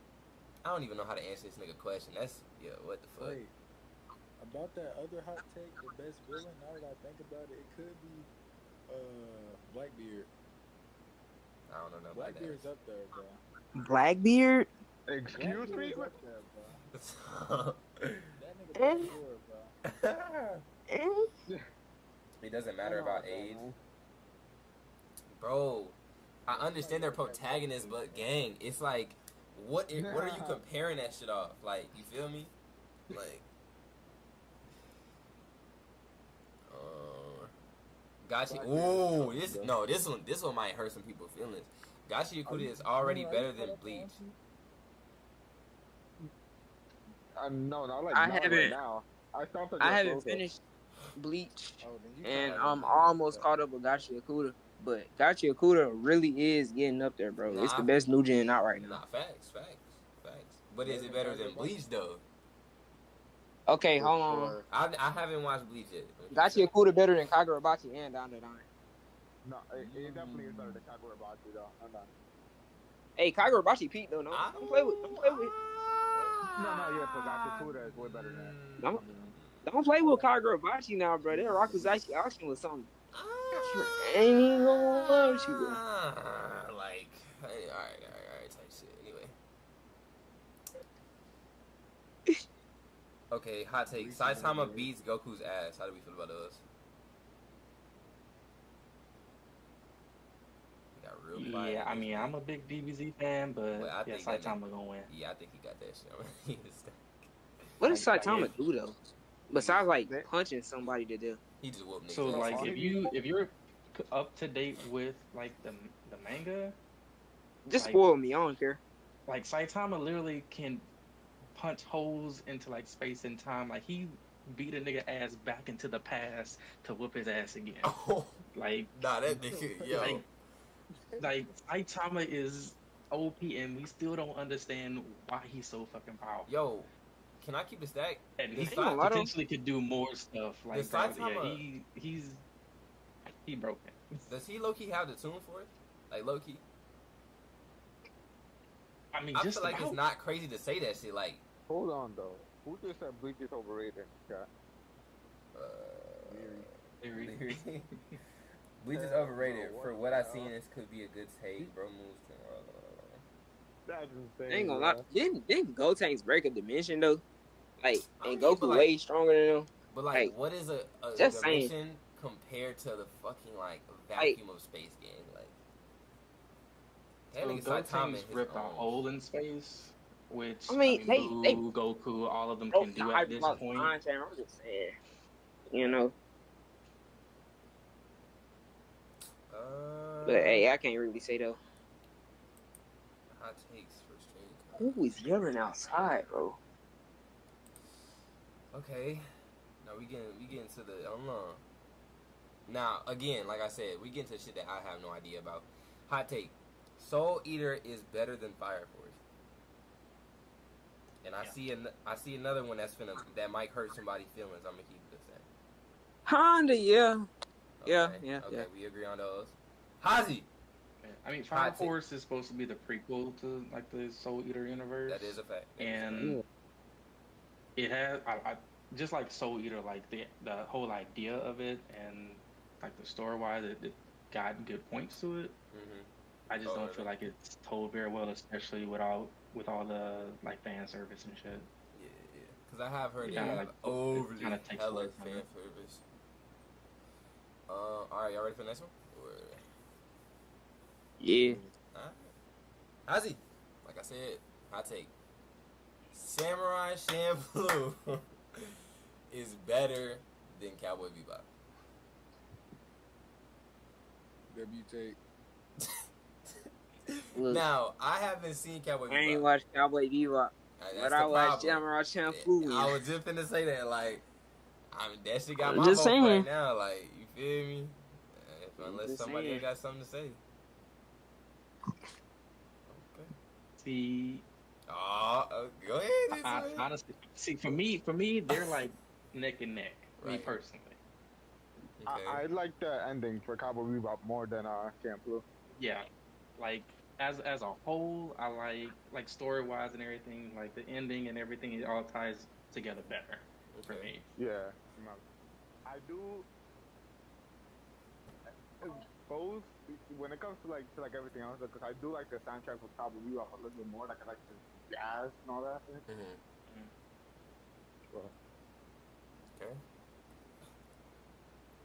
I don't even know how to answer this nigga question. That's, yeah, what the fuck? Wait, about that other hot take, the best villain, now that I think about it, it could be, Blackbeard. I don't know. Blackbeard's up there, bro. Blackbeard? Excuse me? Blackbeard's up there, bro. That nigga backdoor, bro. It doesn't matter about age. Bro, I understand they're protagonists, but gang, it's like, what are you comparing that shit off? Like, you feel me? Like, Gachi. Ooh, this one might hurt some people's feelings. Gachi Yakuda is already better than Bleach. No, not like I not haven't. right now. I haven't finished Bleach, and I'm almost caught up with Gachi Akuda. But Gachi Akuda really is getting up there, bro. It's the best new gen out right now. Nah, facts. But is it better than Bleach though? Okay, hold on. I haven't watched Bleach yet. Gachi Akuda better than Kagurabachi and Down the Line. No, it definitely is better than Kagurabachi though. I'm not. Hey, Kagurabachi Pete though. Don't play with. Don't play with. No, yeah, but Gakukuda is way better than Don't, Kaguya. don't play with Kagurabachi now, bro. That Rakuzashi auction was something. I ain't even gonna lie with you, bro. Like, alright, type shit. Anyway. Okay, hot take. Saitama beats Goku's ass. How do we feel about those? We got real quiet. Yeah, I mean, I'm a big DBZ fan, but I yeah, think Saitama gonna win. Yeah, I think he got that shit. What does Saitama do though? Besides like They- punching somebody to death. He just whooped niggas. So ass. like, if you're up to date with like the manga, Just like, spoil me. I don't care. like Saitama literally can punch holes into like space and time. Like he beat a nigga ass back into the past to whoop his ass again. Oh, Like, nah, that nigga, yo. like Saitama is OP, and we still don't understand why he's so fucking powerful. Yo, can I keep the stack? And he ain't gonna lie to him. potentially could do more stuff. Like, Does bro, yeah, Saitama- he broken. Does he low-key have the tune for it? Like, low-key? I mean, I just feel like about. it's not crazy to say that shit. Like, Hold on though. Who just said Bleach is overrated? Scott? Theory. Bleach is overrated. For what I've seen, this could be a good take. Bro moves to That's insane. I ain't gonna lie. Didn't Gotenks break a dimension though? Like, I and mean, Goku but, like- way stronger than him. But like, Hey, what is a just saying. dimension compared to the fucking like vacuum of space gang? Like, that nigga So Saitama Gotenks his ripped a own. hole in space, which I mean, they Boo, Goku, all of them broke can the do at this hyperbolic point. mind chamber. I'm just saying. You know. But hey, I can't really say though. Hot takes for straight. Who is yelling outside, bro? Okay, now we get into the I don't know. Now again, like I said, we get into shit that I have no idea about. Hot take: Soul Eater is better than Fire Force. And I see another one that might hurt somebody's feelings. I'm gonna keep this in. Honda, yeah. Okay. Yeah. We agree on those. Hazy. I mean, Fire Hot take. Force is supposed to be the prequel to like the Soul Eater universe. That is a fact. And it has, I just like Soul Eater, like the whole idea of it and like the story wise, it got good points to it. Mm-hmm. I just don't feel like it's told very well, especially with all the like fan service and shit. Yeah. Because I have heard Yeah, they have like, overly kinda takes hella away from fan it. service. All right, y'all ready for the next one? Yeah. Hazy, like I said, hot take. Samurai Champloo is better than Cowboy Bebop. W take. Look, Now, I haven't seen Cowboy Bebop. I ain't watched Cowboy Bebop, That's but the I watched problem. Samurai Champloo. I was just finna say that, like, I mean, that shit got my Just vote saying. right now. Like, you feel me? Unless Just somebody saying. got something to say. Okay. See, Go ahead. honestly, see for me, they're like neck and neck. Me Right. personally. Okay. I like the ending for Cowboy Bebop more than Champloo. Yeah, like as a whole, I like story wise and everything. Like the ending and everything, it all ties together better for Okay. me. Yeah, I do. Both when it comes to like everything else, because I do like the soundtrack for Cowboy Bebop a little bit more. Like I like the jazz and all that. Mm-hmm. Well, Okay.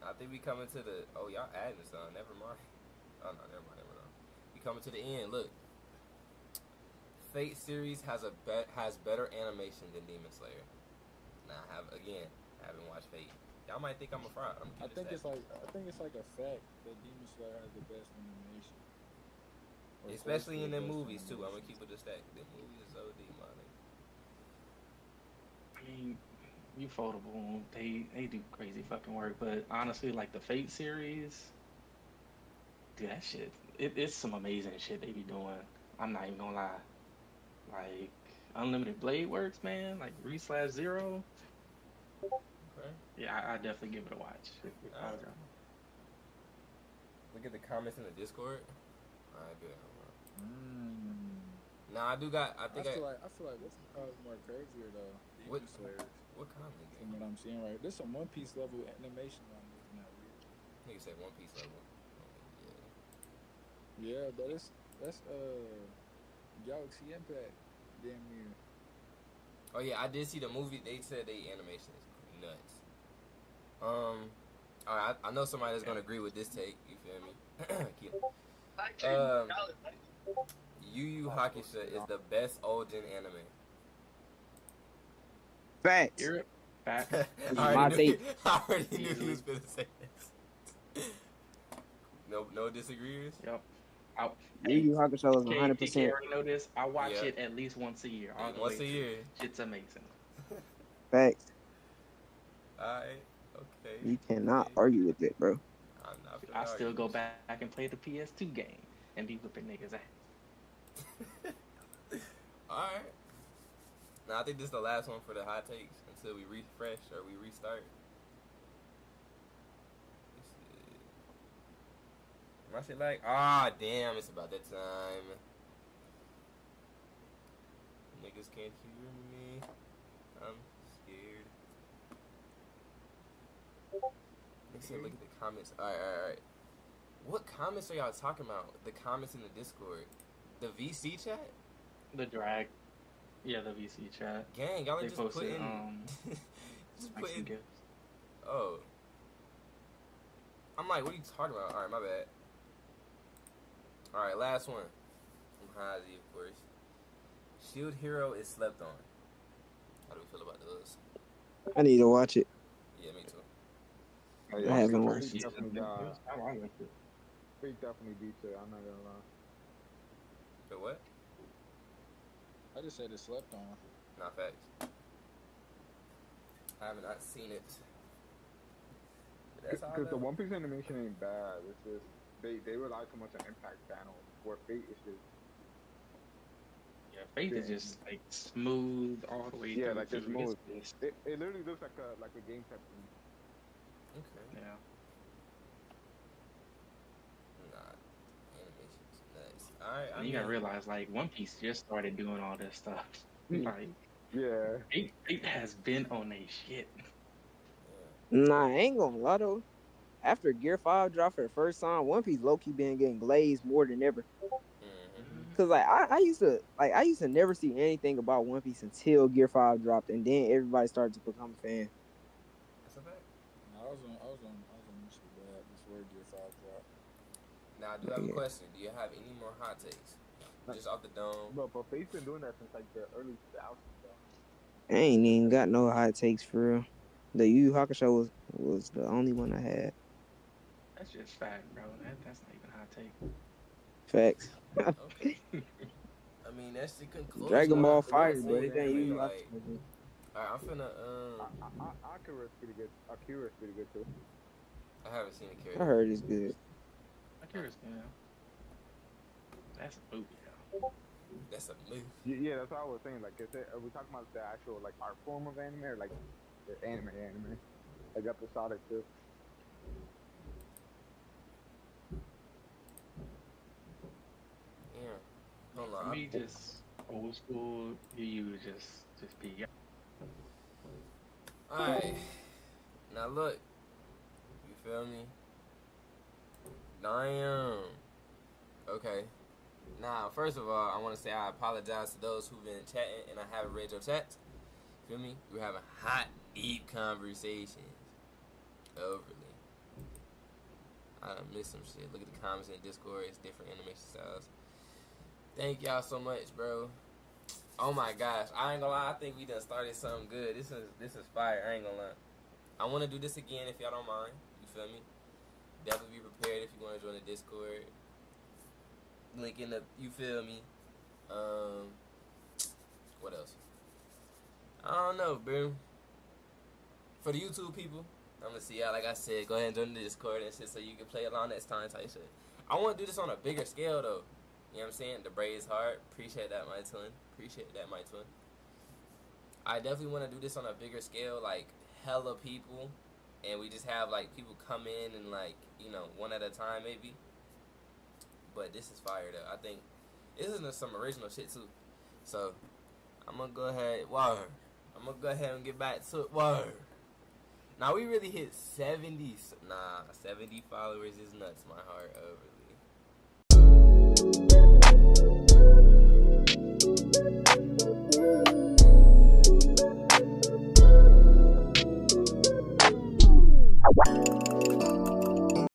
I think we coming to the. Oh, y'all adding something. Never mind. Oh no, never mind. We coming to the end. Look. Fate series has better animation than Demon Slayer. Now I haven't watched Fate. Y'all might think I'm a fraud. I think it's like a fact that Demon Slayer has the best animation. Or especially in close to the best movies too. I'm gonna animation. keep it a stack. The movies is OD, money. I mean, Ufotable, they do crazy fucking work, but honestly, like the Fate series, dude, that shit, it's some amazing shit they be doing. I'm not even gonna lie. Like Unlimited Blade Works, man. Like Re/Zero. Okay. Yeah, I definitely give it a watch. Look at the comments in the Discord. Alright, good. Nah, I do got. I think I feel like what's probably more crazier though. What? Demon Slayers. What comic From game? what I'm seeing right, there's some One Piece level animation I'm looking at. Weird. Nigga said One Piece level. Yeah, but that's Galaxy Impact. Damn near. Oh yeah, I did see the movie. They said they animation is nuts. All right, I know somebody that's gonna agree with this take. You feel me? Yu Yu Hakusho is the best Olden anime. Facts. You're back. My take. I already knew he was gonna say this. No disagreeers. Yep. Yu Yu Hakusho is 100%. You already know this. I watch Yeah. it at least once a year. All the Once way a through. year. Shit's amazing. Facts. Alright. Okay. You cannot okay. argue with it, bro. I'm not I finna still argue go with back and play the PS2 game and be whipping niggas' ass. Alright. Now I think this is the last one for the hot takes until we refresh or we restart. My shit like, damn, it's about that time. Niggas can't hear me. I'm scared. Let's see, look at the comments. Alright. What comments are y'all talking about? The comments in the Discord. The VC chat? The drag. Yeah, the VC chat. Gang, y'all are They just posted, putting... just like some putting... gifts. Oh. I'm like, what are you talking about? Alright, my bad. Alright, last one. From Hazy, of course. Shield Hero is slept on. How do we feel about those? I need to watch it. Yeah, me too. Oh, I haven't watched Fate it. definitely, I like it. Fate definitely beats it. I'm not gonna lie. The what? I just said it slept on. Not facts. I have not seen it. But that's all Because the that- One Piece animation ain't bad. It's just they rely too much on Impact Channel. Where Fate is just Yeah, Faith is just like smooth all the way through. like it's too. smooth. It's- It literally looks like a game type thing. Okay. yeah. Nah. Animation's nuts. Alright, And you gotta realize, like, One Piece just started doing all this stuff. Like, Yeah. Fate has been on a shit. Nah, I ain't gonna lie though. After Gear 5 dropped for the first time, One Piece low-key been getting glazed more than ever. Mm-hmm. Cause like I used to never see anything about One Piece until Gear 5 dropped, and then everybody started to become a fan. That's a fact. No, I was on initially bad before Gear 5 dropped. Now, I do have a question. Do you have any more hot takes? Just off the dome. But Fate's been doing that since like the early 2000s. I ain't even got no hot takes for real. The Yu Yu Hakusho was the only one I had. That's just fact, bro. That's not even a hot take. Facts. Okay. I mean, that's the conclusion. Dragon Ball of the Fire, thing, but it ain't Yu Yu like, Hakusho. Alright, I'm finna, Akira's pretty good. Akira's pretty good too. I haven't seen a I character. heard it's good. I'm curious, that's a movie, though. That's a movie. Yeah, that's what I was saying. Like, are we talking about the actual like art form of anime or like the anime? Like episodic too. Yeah. Hold For on. me, just old school, you just be. Alright. Now look. You feel me? Damn. Okay. Now, first of all, I want to say I apologize to those who've been chatting and I haven't read your chats. Feel me? We're having hot, deep conversations. Overly. I done missed some shit. Look at the comments in the Discord. It's different animation styles. Thank y'all so much, bro. Oh my gosh. I ain't gonna lie. I think we done started something good. This is fire. I ain't gonna lie. I want to do this again if y'all don't mind. You feel me? Definitely be prepared if you want to join the Discord. Link in the, you feel me? What else? I don't know, bro. For the YouTube people, I'm gonna see y'all. Like I said, go ahead and join the Discord and shit so you can play along next time type shit. I want to do this on a bigger scale though. You know what I'm saying? The Braves heart. Appreciate that, my twin. Appreciate that, my twin. I definitely want to do this on a bigger scale, like hella people, and we just have like people come in and like, you know, one at a time maybe. But this is fire though. I think This is some original shit too. So I'm gonna go ahead. Word. I'm gonna go ahead and get back to it. Word. Now we really hit 70. Nah, 70 followers is nuts. My heart overly.